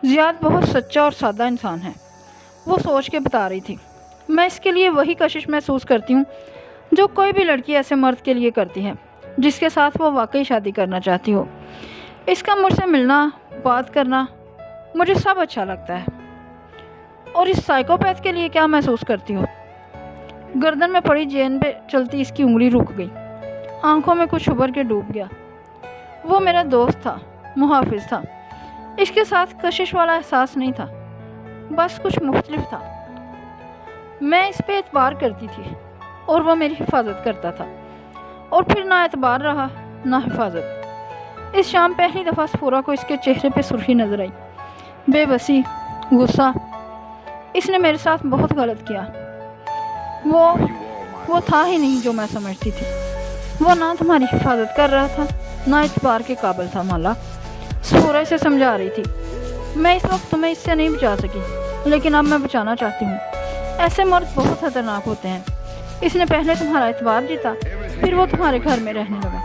ज़ियाद बहुत सच्चा और सादा इंसान है, वो सोच के बता रही थी। मैं इसके लिए वही कशिश महसूस करती हूँ जो कोई भी लड़की ऐसे मर्द के लिए करती है जिसके साथ वो वाकई शादी करना चाहती हो। इसका मुझसे मिलना, बात करना, मुझे सब अच्छा लगता है। और इस साइकोपैथ के लिए क्या महसूस करती हो? गर्दन में पड़ी चेन पे चलती इसकी उंगली रुक गई, आंखों में कुछ उभर के डूब गया। वो मेरा दोस्त था, मुहाफिज था। इसके साथ कशिश वाला एहसास नहीं था, बस कुछ मुख्तलिफ था। मैं इस पे एतबार करती थी और वो मेरी हिफाजत करता था, और फिर ना एतबार रहा ना हिफाजत। इस शाम पहली दफ़ा सफूरा को इसके चेहरे पे सुर्खी नजर आई, बेबसी, गुस्सा। इसने मेरे साथ बहुत गलत किया। वो था ही नहीं जो मैं समझती थी। वो ना तुम्हारी हिफाजत कर रहा था, ना एतबार के काबिल था। माला, सफूरा इसे समझा रही थी। मैं इस वक्त तुम्हें इससे नहीं बचा सकी, लेकिन अब मैं बचाना चाहती हूँ। ऐसे मर्द बहुत खतरनाक होते हैं। इसने पहले तुम्हारा एतबार जीता, फिर वो तुम्हारे घर में रहने लगा,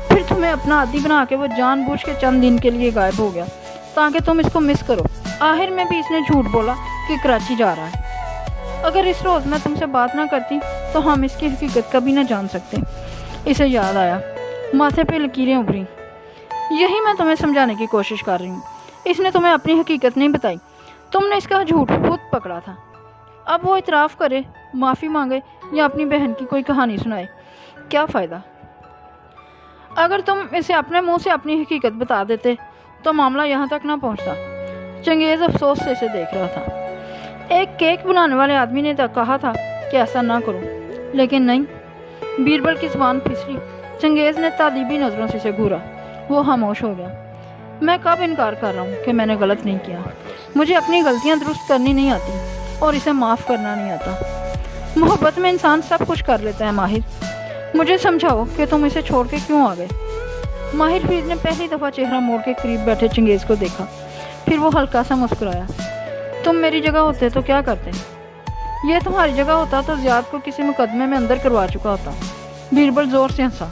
फिर तुम्हें अपना आदी बना के वो जानबूझ के चंद दिन के लिए गायब हो गया ताकि तुम इसको मिस करो। आखिर में भी इसने झूठ बोला कि कराची जा रहा है। अगर इस रोज़ मैं तुमसे बात ना करती तो हम इसकी हकीकत कभी ना जान सकते। इसे याद आया, माथे पे लकीरें उभरी। यही मैं तुम्हें समझाने की कोशिश कर रही हूँ। इसने तुम्हें अपनी हकीकत नहीं बताई, तुमने इसका झूठ खुद पकड़ा था। अब वो इतराफ़ करे, माफ़ी मांगे या अपनी बहन की कोई कहानी सुनाए, क्या फ़ायदा? अगर तुम इसे अपने मुंह से अपनी हकीकत बता देते तो मामला यहाँ तक ना पहुँचता। चंगेज़ अफसोस से इसे देख रहा था। एक केक बनाने वाले आदमी ने तो कहा था कि ऐसा ना करो, लेकिन नहीं। बीरबल की ज़ुबान फिसली। चंगेज़ ने तादीबी नज़रों से इसे घूरा। वो खामोश हो गया। میں کب انکار کر رہا ہوں کہ میں نے غلط نہیں کیا؟ مجھے اپنی غلطیاں درست کرنی نہیں آتی اور اسے معاف کرنا نہیں آتا۔ محبت میں انسان سب کچھ کر لیتا ہے ماہر، مجھے سمجھاؤ کہ تم اسے چھوڑ کے کیوں آ گئے؟ ماہر فرید نے پہلی دفعہ چہرہ موڑ کے قریب بیٹھے چنگیز کو دیکھا، پھر وہ ہلکا سا مسکرایا۔ تم میری جگہ ہوتے تو کیا کرتے؟ یہ تمہاری جگہ ہوتا تو زیاد کو کسی مقدمے میں اندر کروا چکا ہوتا۔ بیربل زور سے ہنسا۔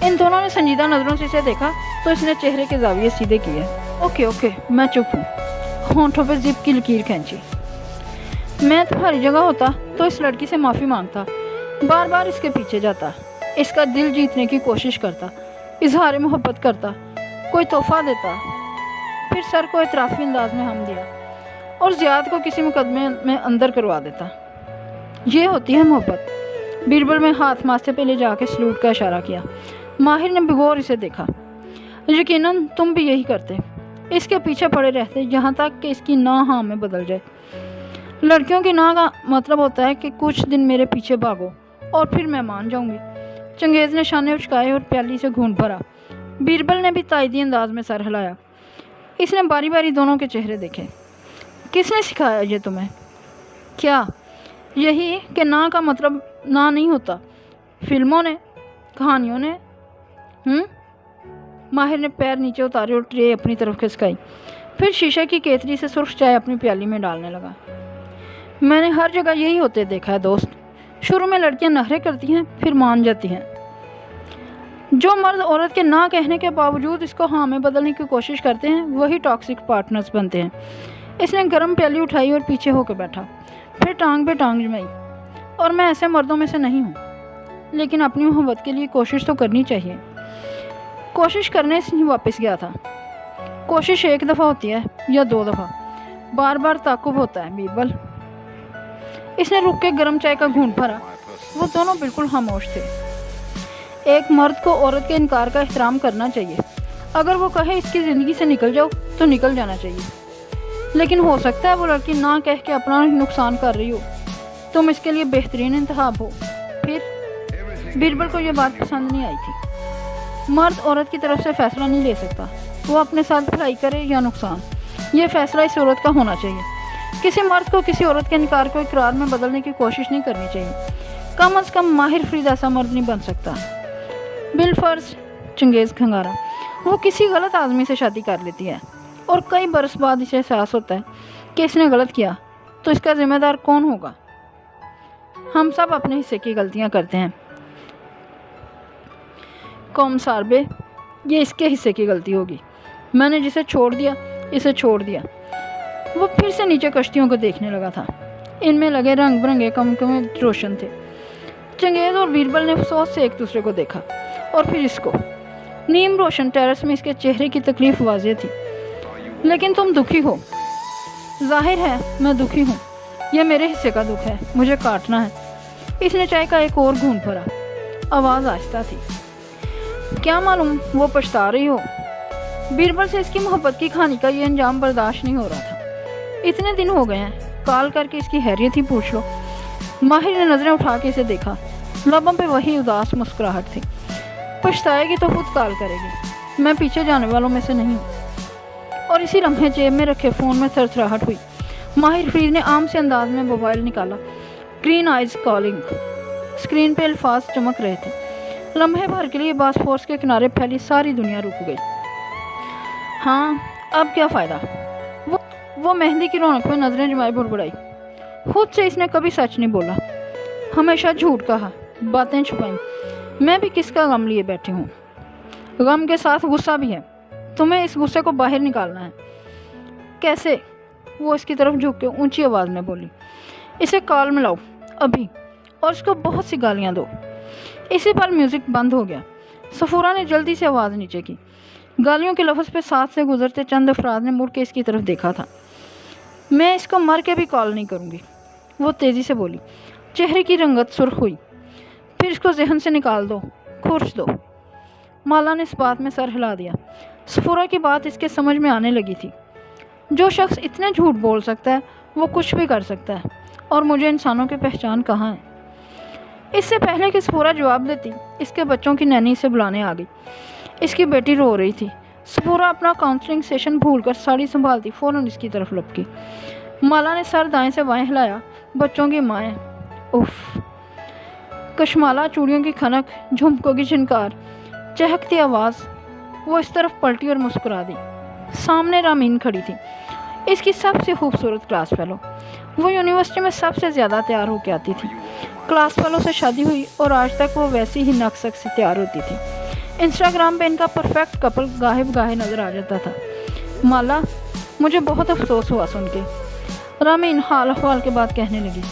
ان دونوں نے سنجیدہ نظروں سے اسے دیکھا تو اس نے چہرے کے زاویے سیدھے کیے۔ اوکے میں چپ ہوں۔ ہونٹوں پہ زپ کی لکیر کھینچی۔ میں تمہاری جگہ ہوتا تو اس لڑکی سے معافی مانگتا، بار بار اس کے پیچھے جاتا، اس کا دل جیتنے کی کوشش کرتا، اظہار محبت کرتا، کوئی تحفہ دیتا، پھر سر کو اعترافی انداز میں ہم دیا اور زیاد کو کسی مقدمے میں اندر کروا دیتا۔ یہ ہوتی ہے محبت۔ بیربل میں ہاتھ ماتھے پہ لے جا کے سلوٹ کا اشارہ کیا۔ ماہر نے بغور اسے دیکھا۔ یقیناً تم بھی یہی کرتے، اس کے پیچھے پڑے رہتے یہاں تک کہ اس کی نہ ہاں میں بدل جائے۔ لڑکیوں کی نہ کا مطلب ہوتا ہے کہ کچھ دن میرے پیچھے بھاگو اور پھر میں مان جاؤں گی۔ چنگیز نے شانے اچکائے اور پیالی سے گھونٹ بھرا۔ بیربل نے بھی تائیدی انداز میں سر ہلایا۔ اس نے باری باری دونوں کے چہرے دیکھے۔ کس نے سکھایا یہ تمہیں؟ کیا یہی کہ نہ کا مطلب نہ نہیں ہوتا؟ فلموں نے، کہانیوں نے؟ ماہر نے پیر نیچے اتارے اور ٹرے اپنی طرف کھسکائی، پھر شیشے کی کیتلی سے سرخ چائے اپنی پیالی میں ڈالنے لگا۔ میں نے ہر جگہ یہی ہوتے دیکھا ہے دوست۔ شروع میں لڑکیاں نخرے کرتی ہیں، پھر مان جاتی ہیں۔ جو مرد عورت کے نہ کہنے کے باوجود اس کو ہاں میں بدلنے کی کوشش کرتے ہیں وہی ٹاکسک پارٹنرز بنتے ہیں۔ اس نے گرم پیالی اٹھائی اور پیچھے ہو کے بیٹھا، پھر ٹانگ پہ ٹانگ جمائی۔ اور میں ایسے مردوں میں سے نہیں ہوں، لیکن اپنی محبت کے لیے کوشش تو کرنی چاہیے۔ کوشش کرنے سے ہی واپس گیا تھا۔ کوشش ایک دفعہ ہوتی ہے یا دو دفعہ، بار بار تعاقب ہوتا ہے بیربل۔ اس نے رک کے گرم چائے کا گھونٹ بھرا۔ وہ دونوں بالکل خاموش تھے۔ ایک مرد کو عورت کے انکار کا احترام کرنا چاہیے۔ اگر وہ کہے اس کی زندگی سے نکل جاؤ تو نکل جانا چاہیے، لیکن ہو سکتا ہے وہ لڑکی نہ کہہ کے اپنا نقصان کر رہی ہو، تم اس کے لیے بہترین انتخاب ہو۔ پھر بیربل کو یہ بات پسند نہیں آئی تھی۔ مرد عورت کی طرف سے فیصلہ نہیں لے سکتا، وہ اپنے ساتھ بھلائی کرے یا نقصان، یہ فیصلہ اس عورت کا ہونا چاہیے۔ کسی مرد کو کسی عورت کے انکار کو اقرار میں بدلنے کی کوشش نہیں کرنی چاہیے۔ کم از کم ماہر فرید ایسا مرد نہیں بن سکتا۔ بالفرض چنگیز کھنگارا، وہ کسی غلط آدمی سے شادی کر لیتی ہے اور کئی برس بعد اسے احساس ہوتا ہے کہ اس نے غلط کیا، تو اس کا ذمہ دار کون ہوگا؟ ہم سب اپنے حصے کی غلطیاں کرتے ہیں۔ قوم ساربے، یہ اس کے حصے کی غلطی ہوگی۔ میں نے جسے چھوڑ دیا اسے چھوڑ دیا۔ وہ پھر سے نیچے کشتیوں کو دیکھنے لگا تھا۔ ان میں لگے رنگ برنگے کمکمے روشن تھے۔ چنگیز اور بیربل نے افسوس سے ایک دوسرے کو دیکھا اور پھر اس کو۔ نیم روشن ٹیرس میں اس کے چہرے کی تکلیف واضح تھی۔ لیکن تم دکھی ہو۔ ظاہر ہے میں دکھی ہوں، یہ میرے حصے کا دکھ ہے، مجھے کاٹنا ہے۔ اس نے چائے کا ایک اور گھونٹ بھرا۔ آواز آہستہ تھی۔ کیا معلوم وہ پچھتا رہی ہو۔ بیربل سے اس کی محبت کی کہانی کا یہ انجام برداشت نہیں ہو رہا تھا۔ اتنے دن ہو گئے ہیں، کال کر کے اس کی خیریت ہی پوچھ لو۔ ماہر نے نظریں اٹھا کے اسے دیکھا، لبوں پہ وہی اداس مسکراہٹ تھی۔ پچھتائے گی تو خود کال کرے گی، میں پیچھے جانے والوں میں سے نہیں ہوں۔ اور اسی لمحے جیب میں رکھے فون میں تھر تھراہٹ ہوئی۔ ماہر فرید نے عام سے انداز میں موبائل نکالا۔ Green eyes calling. اسکرین پہ الفاظ چمک رہے تھے۔ لمحے بھر کے لیے باسفورس کے کنارے پھیلی ساری دنیا رک گئی۔ ہاں اب کیا فائدہ؟ وہ مہندی کی رونق میں نظریں جمائے بڑبڑائی۔ خود سے اس نے کبھی سچ نہیں بولا، ہمیشہ جھوٹ کہا، باتیں چھپائیں۔ میں بھی کس کا غم لیے بیٹھی ہوں، غم کے ساتھ غصہ بھی ہے۔ تمہیں اس غصے کو باہر نکالنا ہے۔ کیسے؟ وہ اس کی طرف جھک کے اونچی آواز میں بولی۔ اسے کال میں لاؤ ابھی، اور اس کو بہت سی گالیاں دو۔ اسی پر میوزک بند ہو گیا۔ صفورہ نے جلدی سے آواز نیچے کی۔ گالیوں کے لفظ پہ ساتھ سے گزرتے چند افراد نے مڑ کے اس کی طرف دیکھا تھا۔ میں اس کو مر کے بھی کال نہیں کروں گی، وہ تیزی سے بولی۔ چہرے کی رنگت سرخ ہوئی۔ پھر اس کو ذہن سے نکال دو، کھرچ دو۔ مالا نے اس بات میں سر ہلا دیا۔ صفورہ کی بات اس کے سمجھ میں آنے لگی تھی۔ جو شخص اتنے جھوٹ بول سکتا ہے وہ کچھ بھی کر سکتا ہے، اور مجھے انسانوں کی پہچان کہاں ہے؟ اس سے پہلے کہ صفورہ جواب دیتی، اس کے بچوں کی نینی سے بلانے آ گئی۔ اس کی بیٹی رو رہی تھی۔ सफूरा अपना काउंसलिंग सेशन भूलकर साड़ी संभालती फ़ौरन इसकी तरफ लपकी। माला ने सर दाएं से बाएं हिलाया। बच्चों की माएँ, उफ। कशमाला, चूड़ियों की खनक, झुमकों की झनकार, चहकती आवाज़। वो इस तरफ पलटी और मुस्कुरा दी। सामने रामीन खड़ी थी, इसकी सबसे खूबसूरत क्लास फेलो। वो यूनिवर्सिटी में सबसे ज़्यादा तैयार होकर आती थी। क्लास फेलो से शादी हुई और आज तक वो वैसी ही नक्सक से तैयार होती थी। इंस्टाग्राम पे इनका परफेक्ट कपल गाहे बगाहे नज़र आ जाता था। माला, मुझे बहुत अफसोस हुआ सुन के, रामीन हाल अहवाल के बाद कहने लगी।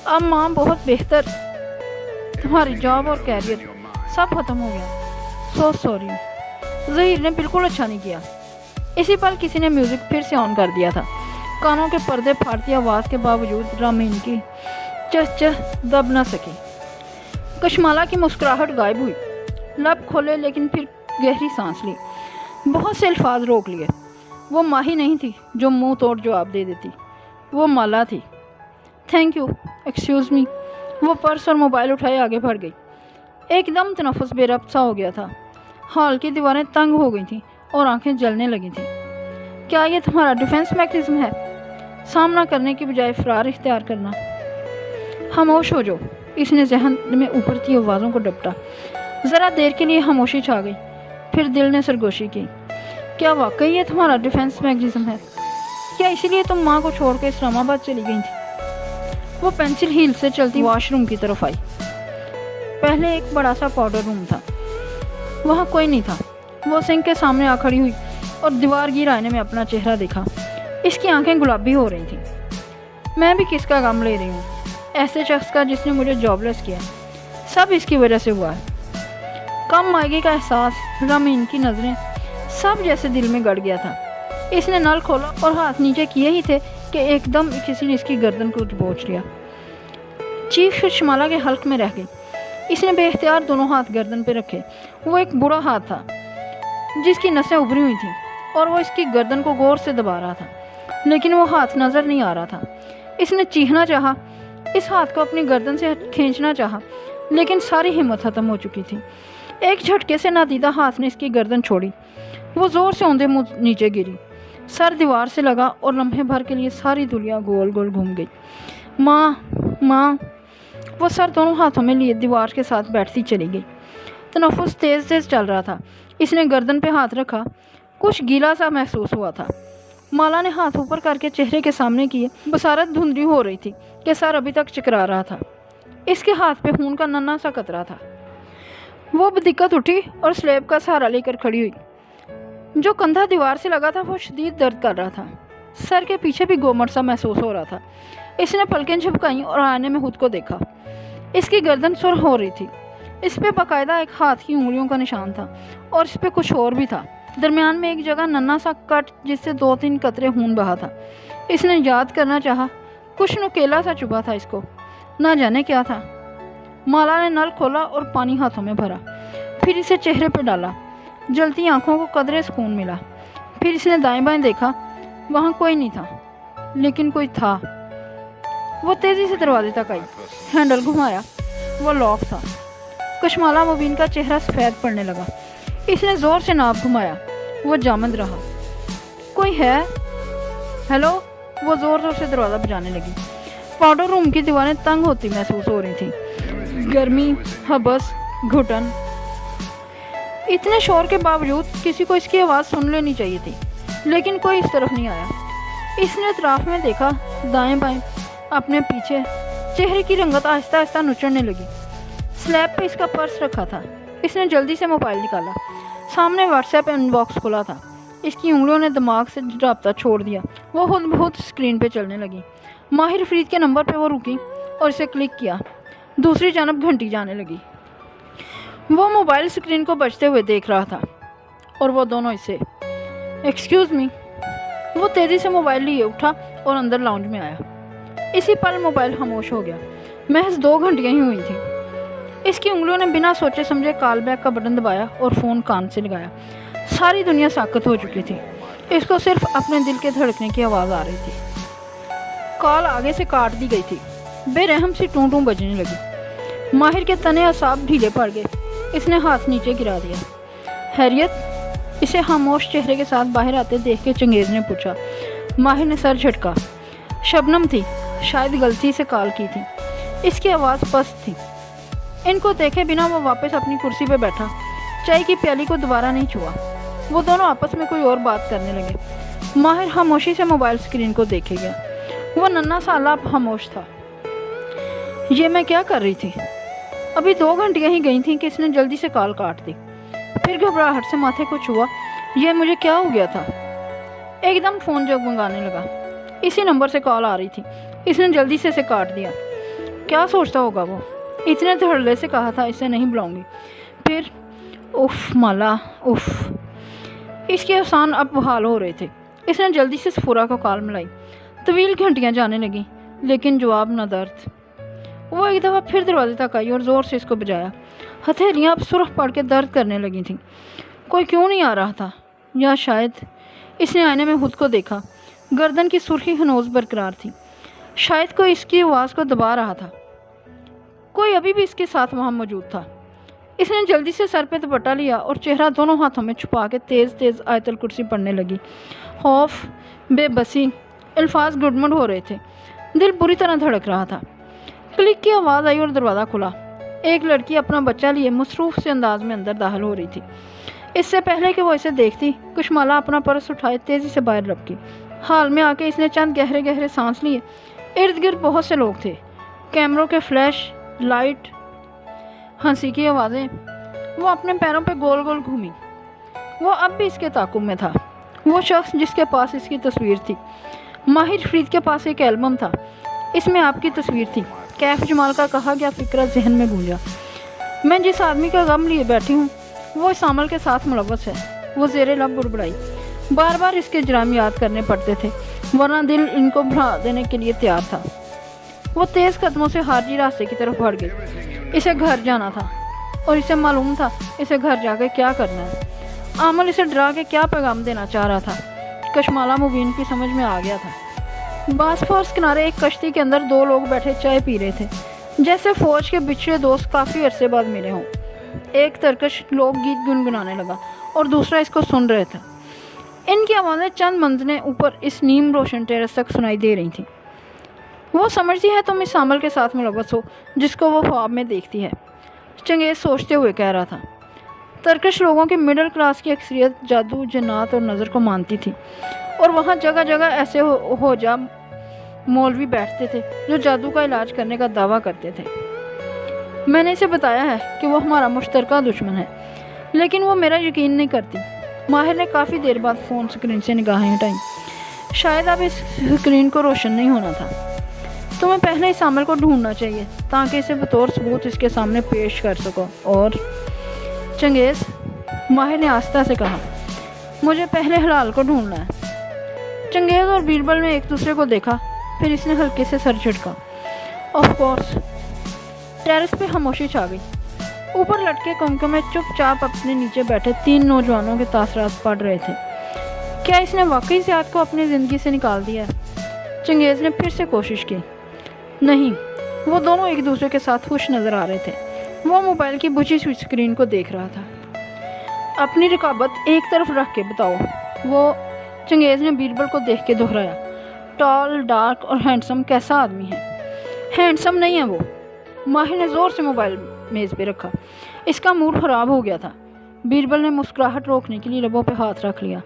अब माँ बहुत बेहतर, तुम्हारी जॉब और कैरियर सब खत्म हो गया। So sorry. ज़हीर ने बिल्कुल अच्छा नहीं किया। इसी पल किसी ने म्यूज़िक फिर से ऑन कर दिया था। कानों के पर्दे फाड़ती आवाज़ के बावजूद रामीन की चह दब न सकी। कशमाला की मुस्कुराहट गायब हुई। लब खोले लेकिन फिर गहरी सांस ली। बहुत से अल्फाज रोक लिए। वो माही नहीं थी जो मुंह तोड़ जवाब दे देती, वो माला थी। Thank you, excuse me. वो पर्स और मोबाइल उठाए आगे बढ़ गई। एकदम तनफ़ुस बेरब्त सा हो गया था। हॉल की दीवारें तंग हो गई थीं और आंखें जलने लगी थीं। क्या ये तुम्हारा डिफेंस मैकेनिज्म है? सामना करने की बजाय फरार इख्तियार करना। खामोश हो जाओ, इसने जहन में उभरती आवाज़ों को डपटा। ज़रा देर के लिए खामोशी छा गई, फिर दिल ने सरगोशी की। क्या वाकई ये तुम्हारा डिफेंस मैकेनिज्म है? क्या इसीलिए तुम माँ को छोड़ कर इस्लामाबाद चली गई थी? वो पेंसिल हील से चलती वॉशरूम की तरफ आई। पहले एक बड़ा सा पाउडर रूम था, वहाँ कोई नहीं था। वो सिंक के सामने आ खड़ी हुई और दीवार गिर आईने में अपना चेहरा देखा। इसकी आंखें गुलाबी हो रही थीं। मैं भी किसका गम ले रही हूँ? ऐसे शख्स का जिसने मुझे जॉबलेस किया। सब इसकी वजह से हुआ है। कम मायगे का एहसास, रामीन की नज़रें, सब जैसे दिल में गड़ गया था। इसने नल खोला और हाथ नीचे किए ही थे कि एकदम किसी ने इसकी गर्दन को दबोच लिया। चीख कशमाला के हल्क में रह गई। इसने बेख्तियार दोनों हाथ गर्दन पे रखे। वो एक बुरा हाथ था जिसकी नसें उभरी हुई थीं और वो इसकी गर्दन को गौर से दबा रहा था, लेकिन वो हाथ नज़र नहीं आ रहा था। इसने चीखना चाहा, इस हाथ को अपनी गर्दन से खींचना चाहा, लेकिन सारी हिम्मत ख़त्म हो चुकी थी। एक झटके से नादीदा हाथ ने इसकी गर्दन छोड़ी। वो ज़ोर से औंधे मुँह नीचे गिरी। सर दीवार से लगा और लम्हे भर के लिए सारी दुनिया गोल गोल घूम गई। माँ, माँ। वो सर दोनों हाथों में लिए दीवार के साथ बैठती चली गई। तनफ़ुस तेज़ तेज़ चल रहा था। इसने गर्दन पे हाथ रखा। कुछ गीला सा महसूस हुआ था। माला ने हाथ ऊपर करके चेहरे के सामने किए। बसारत धुंधली हो रही थी कि सर अभी तक चकरा रहा था। इसके हाथ पे खून का नन्हा सा कतरा था। वो बदिक्कत उठी और स्लेब का सहारा लेकर खड़ी हुई। जो कंधा दीवार से लगा था वो शदीद दर्द कर रहा था। सर के पीछे भी गोमट सा महसूस हो रहा था। इसने पलकें झपकाईं और आईने में खुद को देखा। इसकी गर्दन सुर्ख हो रही थी। इस पे बाकायदा एक हाथ की उंगलियों का निशान था और इस पे कुछ और भी था। दरमियान में एक जगह नन्हा सा कट जिससे 2-3 कतरे खून बहा था। इसने याद करना चाहा, कुछ नुकेला सा चुभा था इसको, ना जाने क्या था। माला ने नल खोला और पानी हाथों में भरा, फिर इसे चेहरे पर डाला। जलती आंखों को कदरे सुकून मिला। फिर इसने दाएं बाएं देखा, वहाँ कोई नहीं था, लेकिन कोई था। वो तेज़ी से दरवाजे तक आई, हैंडल घुमाया, वो लॉक था। कशमाला मुबीन का चेहरा सफ़ेद पड़ने लगा। इसने ज़ोर से नाप घुमाया, वो जामद रहा। कोई है? हेलो। वो ज़ोर ज़ोर से दरवाज़ा बजाने लगी। पाउडर रूम की दीवारें तंग होती महसूस हो रही थी। गर्मी, हबस, घुटन। इतने शोर के बावजूद किसी को इसकी आवाज़ सुन लेनी चाहिए थी, लेकिन कोई इस तरफ नहीं आया। इसने अतराफ में देखा, दाएं बाएं, अपने पीछे। चेहरे की रंगत आहिस्ता आहिस्ता नुचड़ने लगी। स्लैब पे इसका पर्स रखा था। इसने जल्दी से मोबाइल निकाला। सामने व्हाट्सएप इनबॉक्स खुला था। इसकी उंगलियों ने दिमाग से राब्ता छोड़ दिया। वो खुद बहुत स्क्रीन पे चलने लगी। माहिर फरीद के नंबर पे वो रुकी और इसे क्लिक किया। दूसरी जानब घंटी जाने लगी। वो मोबाइल स्क्रीन को बजते हुए देख रहा था और वो दोनों इसे। Excuse me. वो तेज़ी से मोबाइल लिए उठा और अंदर लाउंज में आया। इसी पल मोबाइल खामोश हो गया। महज 2 घंटियाँ ही हुई थी। इसकी उंगलियों ने बिना सोचे समझे कॉल बैक का बटन दबाया और फ़ोन कान से लगाया। सारी दुनिया साकत हो चुकी थी। इसको सिर्फ अपने दिल के धड़कने की आवाज़ आ रही थी। कॉल आगे से काट दी गई थी। बेरहम सी टूं टूं बजने लगी। माहिर के तने असाब ढीले पड़ गए। इसने हाथ नीचे गिरा दिया। हैरियत, इसे खामोश चेहरे के साथ बाहर आते देख के चंगेज़ ने पूछा। माहिर ने सर झटका। शबनम थी, शायद गलती से कॉल की थी। इसकी आवाज़ पस्त थी। इनको देखे बिना वो वापस अपनी कुर्सी पे बैठा, चाय की प्याली को दोबारा नहीं छुआ। वो दोनों आपस में कोई और बात करने लगे। माहिर खामोशी से मोबाइल स्क्रीन को देखे गया। वो नन्हा सा आलाप खामोश था। ये मैं क्या कर रही थी? अभी 2 घंटियाँ ही गई थी कि इसने जल्दी से कॉल काट दी। फिर घबराहट से माथे को छुआ। ये मुझे क्या हो गया था? एकदम फ़ोन जगमगाने लगा। इसी नंबर से कॉल आ रही थी। इसने जल्दी से इसे काट दिया। क्या सोचता होगा वो? इतने धड़ल्ले से कहा था इसे नहीं बुलाऊंगी। फिर उफ माला उफ। इसके आसान अब बहाल हो रहे थे। इसने जल्दी से सफूरा को कॉल मिलाई। तवील घंटियाँ जाने लगी, लेकिन जवाब न दर्द। वो एक दफ़ा फिर दरवाजे तक आई और ज़ोर से इसको बजाया। हथेलियाँ अब सुर्ख पड़ के दर्द करने लगी थीं। कोई क्यों नहीं आ रहा था? या शायद इसने आईने में खुद को देखा। गर्दन की सुर्खी हनोज बरकरार थी। शायद कोई इसकी आवाज़ को दबा रहा था। कोई अभी भी इसके साथ वहाँ मौजूद था। इसने जल्दी से सर पे दुपट्टा लिया और चेहरा दोनों हाथों में छुपा के तेज़ तेज़ आयतुल कुर्सी पढ़ने लगी। खौफ, बेबसी, अल्फाज गुडमुड हो रहे थे। दिल बुरी तरह धड़क रहा था। क्लिक की आवाज़ आई और दरवाज़ा खुला। एक लड़की अपना बच्चा लिए मसरूफ़ से अंदाज में अंदर दाखिल हो रही थी। इससे पहले कि वो इसे देखती, कुशमाला अपना पर्स उठाए तेज़ी से बाहर लपकी। हाल में आके इसने चंद गहरे गहरे सांस लिए। इर्द गिर्द बहुत से लोग थे। कैमरों के फ्लैश, लाइट, हंसी की आवाज़ें। वो अपने पैरों पे गोल गोल घूमी। वो अब भी इसके ताक़ुब में था। वो शख्स जिसके पास इसकी तस्वीर थी। माहिर फरीद के पास एक एल्बम था। इसमें आपकी तस्वीर थी। कैफ जमाल का कहा गया फ़िक्रा जहन में गूंजा। मैं जिस आदमी का गम लिए बैठी हूँ वो इस अमल के साथ मुलव्वस है। वो ज़ेरे लब बुड़बुड़ाई। बार बार इसके जुर्म याद करने पड़ते थे, वरना दिल इनको भुला देने के लिए तैयार था। वो तेज़ कदमों से हारजी रास्ते की तरफ बढ़ गई। इसे घर जाना था और इसे मालूम था इसे घर जाकर क्या करना है। आमल इसे डरा के क्या पैगाम देना चाह रहा था, कशमाला मुबीन की समझ में आ गया था। बासफोर्स किनारे एक कश्ती के अंदर 2 लोग बैठे चाय पी रहे थे, जैसे फ़ौज के बिछड़े दोस्त काफ़ी अरसे बाद मिले हों। एक तरकश लोकगीत गुनगुनाने लगा और दूसरा इसको सुन रहा था। इनकी आवाज़ें चंद मंजिलें ऊपर इस नीम रोशन टेरेस तक सुनाई दे रही थीं। वो समझती है तुम इस अमल के साथ मुलव्वस हो जिसको वो ख्वाब में देखती है, चंगेज़ सोचते हुए कह रहा था। तरकश लोगों की मिडिल क्लास की अक्सरियत जादू, जन्नात और नज़र को मानती थी, और वहाँ जगह जगह ऐसे हो जा मौलवी बैठते थे जो जादू का इलाज करने का दावा करते थे। मैंने इसे बताया है कि वो हमारा मुश्तरका दुश्मन है, लेकिन वो मेरा यकीन नहीं करती। माहिर ने काफ़ी देर बाद फ़ोन स्क्रीन से निगाहें हटाईं। शायद अब इस स्क्रीन को रोशन नहीं होना था। तुम्हें पहले इस अमल को ढूंढना चाहिए ताकि इसे बतौर सबूत इसके सामने पेश कर सको। और चंगेज़, माहिर ने आस्था से कहा, मुझे पहले हलाल को ढूंढना है। चंगेज़ और बीरबल ने एक दूसरे को देखा, फिर इसने हल्के से सर झटका। Of course. टेरेस पे खामोशी छा गई। ऊपर लटके कंकों में चुपचाप अपने नीचे बैठे 3 नौजवानों के तासरात पढ़ रहे थे। क्या इसने वाकई ज़ियाद को अपनी ज़िंदगी से निकाल दिया? चंगेज़ ने फिर से कोशिश की। नहीं, वो दोनों एक दूसरे के साथ खुश नज़र आ रहे थे। वो मोबाइल की बुझी हुई स्क्रीन को देख रहा था। अपनी रकाबत एक तरफ रख के बताओ, वो चंगेज़ ने बीरबल को देख के दोहराया। टॉल, डार्क और हैंडसम कैसा आदमी है? हैंडसम नहीं है वो। माहिर ने ज़ोर से मोबाइल मेज़ पे रखा। इसका मूड ख़राब हो गया था। बीरबल ने मुस्कुराहट रोकने के लिए लबों पे हाथ रख लिया।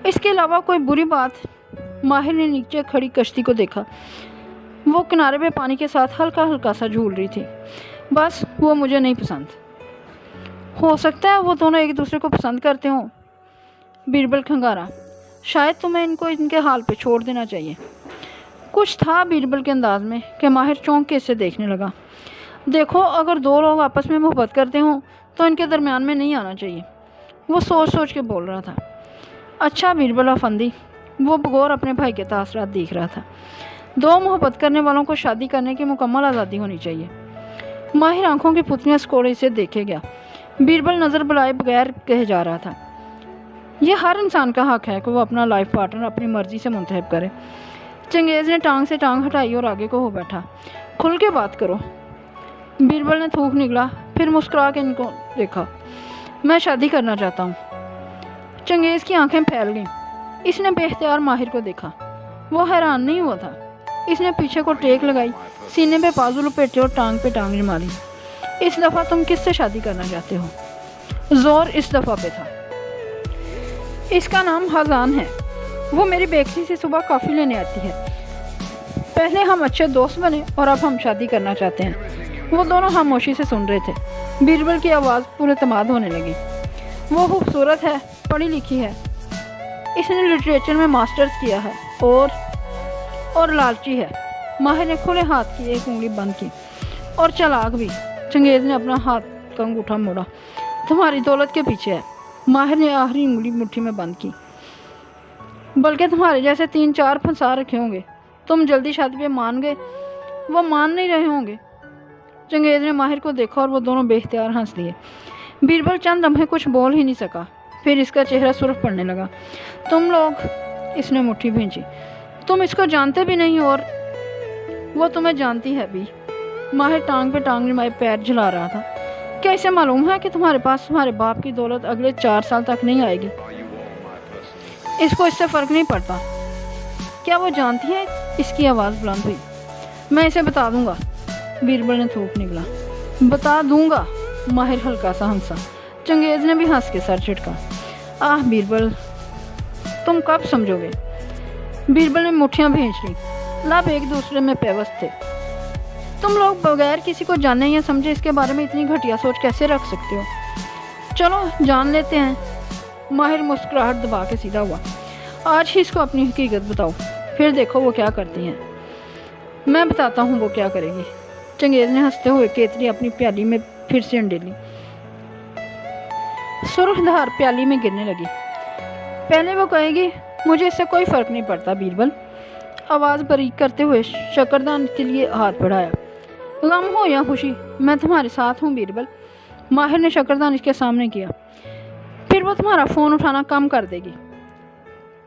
इसके अलावा कोई बुरी बात? माहिर ने नीचे खड़ी कश्ती को देखा। वो किनारे पे पानी के साथ हल्का हल्का सा झूल रही थी। बस वो मुझे नहीं पसंद। हो सकता है वो दोनों एक दूसरे को पसंद करते हों। बीरबल खंगारा। शायद तुम्हें इनको इनके हाल पे छोड़ देना चाहिए। कुछ था बीरबल के अंदाज में कि माहिर चौंक के इसे देखने लगा। देखो, अगर 2 लोग आपस में मोहब्बत करते हों तो इनके दरमियान में नहीं आना चाहिए। वो सोच सोच के बोल रहा था। अच्छा बीरबल अफंदी। वो बगौर अपने भाई के तासरात देख रहा था। 2 मोहब्बत करने वालों को शादी करने की मुकम्मल आज़ादी होनी चाहिए। माहिर आंखों की पुतलियाँ स्कोड़े से देखे गया। बीरबल नज़र बुलाए बगैर कहे जा रहा था, यह हर इंसान का हक है कि वो अपना लाइफ पार्टनर अपनी मर्ज़ी से मुंतखब करे। चंगेज़ ने टांग से टांग हटाई और आगे को हो बैठा। खुल के बात करो। बीरबल ने थूक निकला, फिर मुस्कुरा के इनको देखा। मैं शादी करना चाहता हूँ। चंगेज़ की आंखें फैल गईं। इसने बेख्तियार माहिर को देखा। वो हैरान नहीं हुआ था। इसने पीछे को टेक लगाई, सीने पे बाजू लपेटे और टांग पे टांग मारी। इस दफ़ा तुम किससे शादी करना चाहते हो? जोर इस दफ़ा पे था। इसका नाम हज़ान है। वो मेरी बेकरी से सुबह कॉफ़ी लेने आती है। पहले हम अच्छे दोस्त बने और अब हम शादी करना चाहते हैं। वो दोनों खामोशी से सुन रहे थे। बीरबल की आवाज़ पूरे तमाद होने लगी। वो खूबसूरत है, पढ़ी लिखी है, इसने लिटरेचर में मास्टर्स किया है और लालची है। माहिर ने खुले हाथ की एक उंगली बंद की। और चालाक भी। चंगेज़ ने अपना हाथ का अंगूठा मोड़ा। तुम्हारी दौलत के पीछे है। माहिर ने आखिरी उंगली मुट्ठी में बंद की। बल्कि तुम्हारे जैसे 3-4 फंसा रखे होंगे। तुम जल्दी शादी पे मान गए, वो मान नहीं रहे होंगे। चंगेज़ ने माहिर को देखा और वो दोनों बेख्तियार हंस दिए। बीरबल चंद लम्हे कुछ बोल ही नहीं सका। फिर इसका चेहरा सुर्ख पड़ने लगा। तुम लोग, इसने मुट्ठी भींची, तुम इसको जानते भी नहीं और वो तुम्हें जानती है भी। माहिर टांग पे टांग जमाए पैर झुला रहा था। क्या इसे मालूम है कि तुम्हारे पास तुम्हारे बाप की दौलत अगले 4 साल तक नहीं आएगी? इसको इससे फ़र्क नहीं पड़ता। क्या वो जानती है? इसकी आवाज़ बुलंद हुई। मैं इसे बता दूंगा। बीरबल ने थूक निकला। बता दूंगा। माहिर हल्का सा हंसा। चंगेज़ ने भी हंस के सर झटका। आह बीरबल, तुम कब समझोगे? बीरबल ने मुट्ठियाँ भींच ली। लब एक दूसरे में पेवस्त थे। तुम लोग बगैर किसी को जाने या समझे इसके बारे में इतनी घटिया सोच कैसे रख सकते हो? चलो जान लेते हैं। माहिर मुस्कुराहट दबा के सीधा हुआ। आज ही इसको अपनी हकीकत बताओ, फिर देखो वो क्या करती हैं। मैं बताता हूँ वो क्या करेगी। चंगेज़ ने हंसते हुए केतली अपनी प्याली में फिर से अंडेली। सुर्खधार प्याली में गिरने लगी। पहले वो कहेगी मुझे इससे कोई फ़र्क नहीं पड़ता। बीरबल आवाज़ बारीक करते हुए शक्करदान के लिए हाथ बढ़ाया। गम हो या खुशी, मैं तुम्हारे साथ हूँ बीरबल। माहिर ने शक्करदान इसके सामने किया। फिर वो तुम्हारा फ़ोन उठाना कम कर देगी।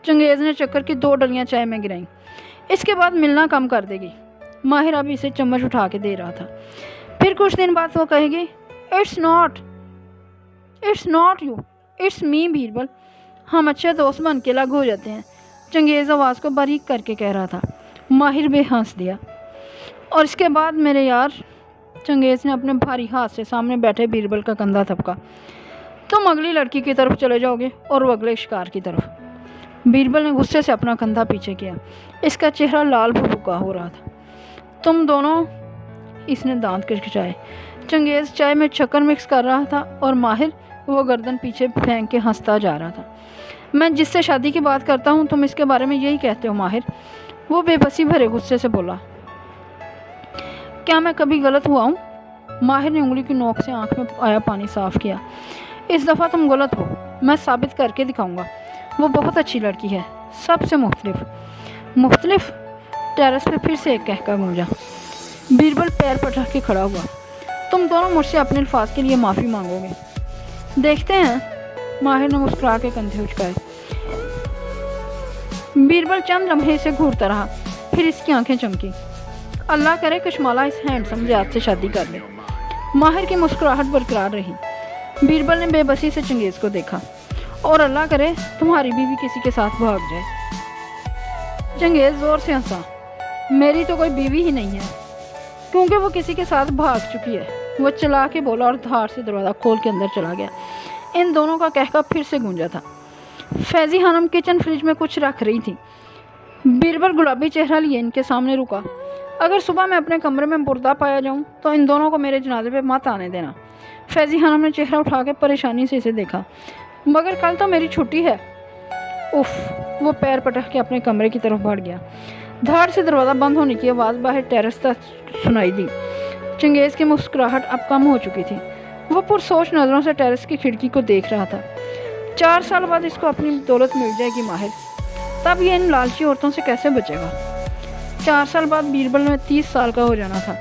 चंगेज़ ने चक्कर की 2 डलियाँ चाय में गिराईं। इसके बाद मिलना कम कर देगी। माहिर अभी इसे चम्मच उठा के दे रहा था। फिर कुछ दिन बाद वो कहेगी it's not you, it's me Birbal. हम अच्छे दोस्त बन के अलग हो जाते हैं। चंगेज़ आवाज़ को बारीक करके कह रहा था। माहिर भी हंस दिया। और इसके बाद मेरे यार, चंगेज़ ने अपने भारी हाथ से सामने बैठे बीरबल का कंधा थपका, तुम अगली लड़की की तरफ चले जाओगे और वो अगले शिकार की तरफ। बीरबल ने गुस्से से अपना कंधा पीछे किया। इसका चेहरा लाल भुभुका हो रहा था। तुम दोनों, इसने दांत खिंचाए। चंगेज़ चाय में शक्कर मिक्स कर रहा था और माहिर वो गर्दन पीछे फेंक के हंसता जा रहा था। मैं जिससे शादी की बात करता हूँ तुम इसके बारे में यही कहते हो माहिर? वो बेबसी भरे गुस्से से बोला। क्या मैं कभी गलत हुआ हूँ? माहिर ने उंगली की नोक से आंख में आया पानी साफ किया। इस दफ़ा तुम गलत हो, मैं साबित करके दिखाऊंगा। वो बहुत अच्छी लड़की है, सबसे मुख्तलिफ। टेरेस पे फिर से एक कहका गूंजा। बीरबल पैर पटक के खड़ा हुआ। तुम दोनों मुझसे अपने अल्फाज के लिए माफ़ी मांगोगे, देखते हैं। माहिर ने मुस्कुरा के कंधे उचकाए। बीरबल चंद लम्हे से घूरता रहा। फिर इसकी आंखें चमकी। अल्लाह करे कशमाला इस हैंडसम रियाज से शादी कर ले। माहिर की मुस्कुराहट बरकरार रही। बीरबल ने बेबसी से चंगेज़ को देखा। और अल्लाह करे तुम्हारी बीवी किसी के साथ भाग जाए। चंगेज़ ज़ोर से हंसा। मेरी तो कोई बीवी ही नहीं है, क्योंकि वो किसी के साथ भाग चुकी है। वो चला के बोला और धार से दरवाज़ा खोल के अंदर चला गया। इन दोनों का कहका फिर से गूंजा था। फैज़ी खानम किचन फ्रिज में कुछ रख रही थी। बीरबल गुलाबी चेहरा लिए इनके सामने रुका। अगर सुबह मैं अपने कमरे में मुर्दा पाया जाऊं तो इन दोनों को मेरे जनाजे पे मत आने देना। फैज़ी खानम ने चेहरा उठा के परेशानी से इसे देखा। मगर कल तो मेरी छुट्टी है। उफ, वो पैर पटक के अपने कमरे की तरफ बढ़ गया। धार से दरवाज़ा बंद होने की आवाज़ बाहर टेरेस तक सुनाई दी। चंगेज़ की मुस्कुराहट अब कम हो चुकी थी। वो पुरसोच नज़रों से टेरेस की खिड़की को देख रहा था। 4 साल बाद इसको अपनी दौलत मिल जाएगी माहिर, तब ये इन लालची औरतों से कैसे बचेगा? 4 साल बाद बीरबल में 30 साल का हो जाना था।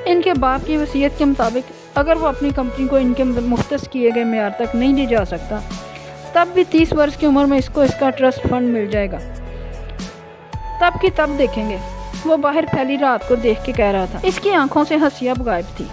इनके बाप की वसीयत के मुताबिक अगर वो अपनी कंपनी को इनके मुख्तस किए गए मेयार तक नहीं ले जा सकता, तब भी 30 वर्ष की उम्र में इसको इसका ट्रस्ट फंड मिल जाएगा। तब की तब देखेंगे। वो बाहर फैली रात को देख के कह रहा था। इसकी आंखों से हंसी अब गायब थी।